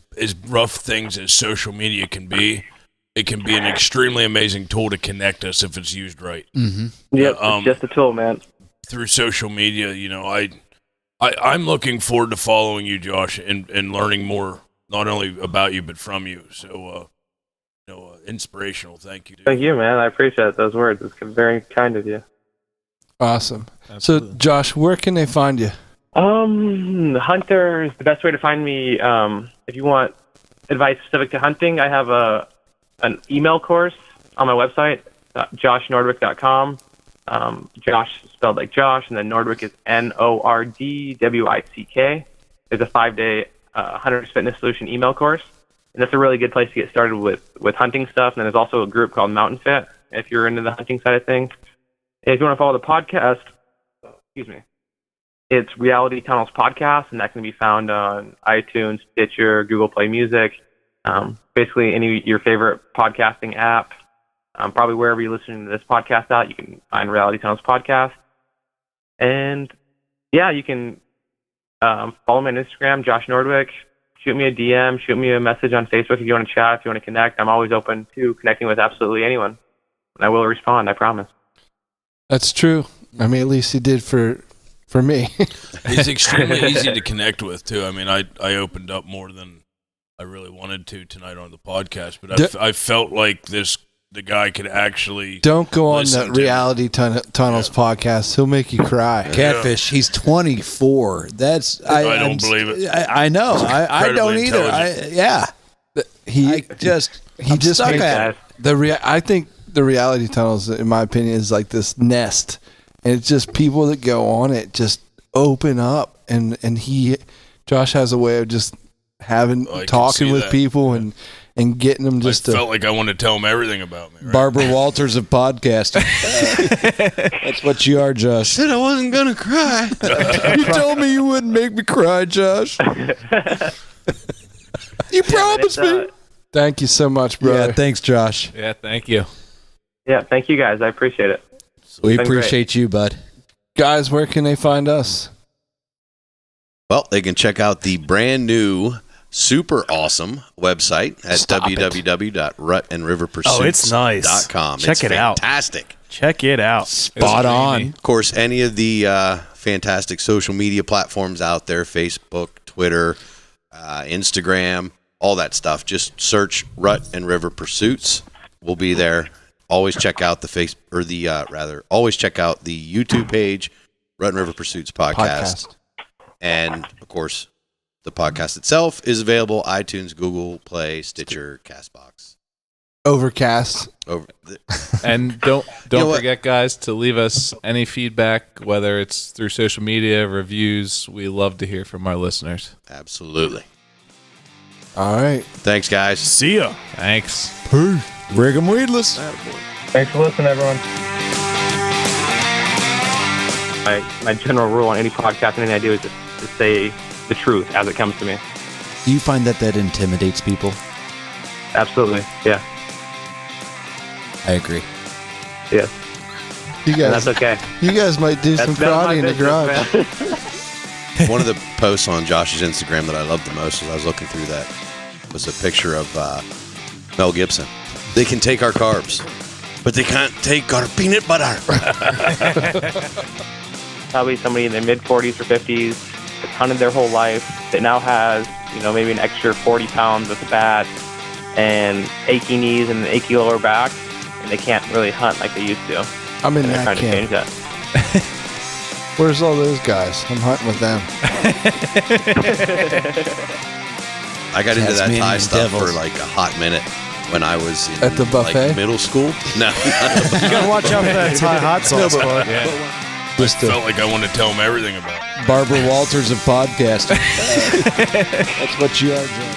rough things as social media can be, it can be an extremely amazing tool to connect us if it's used right. Mm-hmm. Yep, it's just a tool, man. Through social media, I'm looking forward to following you, Josh, and learning more, not only about you, but from you. So, inspirational. Thank you, dude. Thank you, man. I appreciate those words. It's very kind of you. Awesome. Absolutely. So, Josh, where can they find you? Hunters, the best way to find me, if you want advice specific to hunting, I have an email course on my website, joshnordwick.com. Josh spelled like Josh, and then Nordwick is Nordwick. It's a 5-day hunter's fitness solution email course, and that's a really good place to get started with hunting stuff. And then there's also a group called Mountain Fit if you're into the hunting side of things. If you want to follow the podcast, it's Reality Tunnels Podcast, and that can be found on iTunes, Stitcher, Google Play Music, basically any your favorite podcasting app. Probably wherever you're listening to this podcast out, you can find Reality Tunnels Podcast. And yeah, you can follow me on Instagram, Josh Nordwick. Shoot me a DM, shoot me a message on Facebook if you want to chat, if you want to connect. I'm always open to connecting with absolutely anyone. And I will respond, I promise. That's true. I mean, at least he did for me. He's extremely easy to connect with, too. I mean, I opened up more than I really wanted to tonight on the podcast, but I felt like the guy could actually don't go on the Reality Tunnels podcast. He'll make you cry. Catfish. He's 24. That's I don't believe it. I know. I don't either. He just stuck makes at it. I think the Reality Tunnels, in my opinion, is like this nest, and it's just people that go on it just open up, and Josh has a way of just talking with people and getting them just I felt like I wanted to tell them everything about me. Right? Barbara Walters of podcasting. That's what you are, Josh. Said I wasn't gonna cry. You told me you wouldn't make me cry, Josh. You promised me. Thank you so much, brother. Yeah, thanks, Josh. Yeah, thank you. Yeah, thank you guys. I appreciate it. We appreciate you, bud. Guys, where can they find us? Well, they can check out the brand new, super awesome website at www.rutandriverpursuits.com. Oh, it's nice. Check it out. Fantastic. Check it out. Spot on. Of course, any of the fantastic social media platforms out there, Facebook, Twitter, Instagram, all that stuff. Just search Rut and River Pursuits. We'll be there. Always check out always check out the YouTube page, Rut and River Pursuits podcast. And of course, the podcast itself is available iTunes, Google Play, Stitcher, Castbox, Overcast. And don't forget, guys, to leave us any feedback, whether it's through social media, reviews. We love to hear from our listeners. Absolutely. All right. Thanks, guys. See ya. Thanks. Peace. Rig 'em weedless. Thanks for listening, everyone. My general rule on any podcast, anything I do is just to say the truth as it comes to me. Do you find that intimidates people? Absolutely, yeah. I agree. Yes. You guys, and that's okay. You guys might do some karate in the garage. One of the posts on Josh's Instagram that I loved the most as I was looking through that was a picture of Mel Gibson. They can take our carbs, but they can't take our peanut butter. Probably somebody in their mid-40s or 50s that's hunted their whole life that now has, maybe an extra 40 pounds with a bat and achy knees and an achy lower back, and they can't really hunt like they used to. I'm in and they're that trying to change that. Where's all those guys? I'm hunting with them. I got into that Thai stuff for like a hot minute when I was in at the buffet? Like middle school. No, you gotta watch out for that Thai hot sauce. I felt like I wanted to tell them everything about it. Barbara Walters of podcasting. That's what you are, John.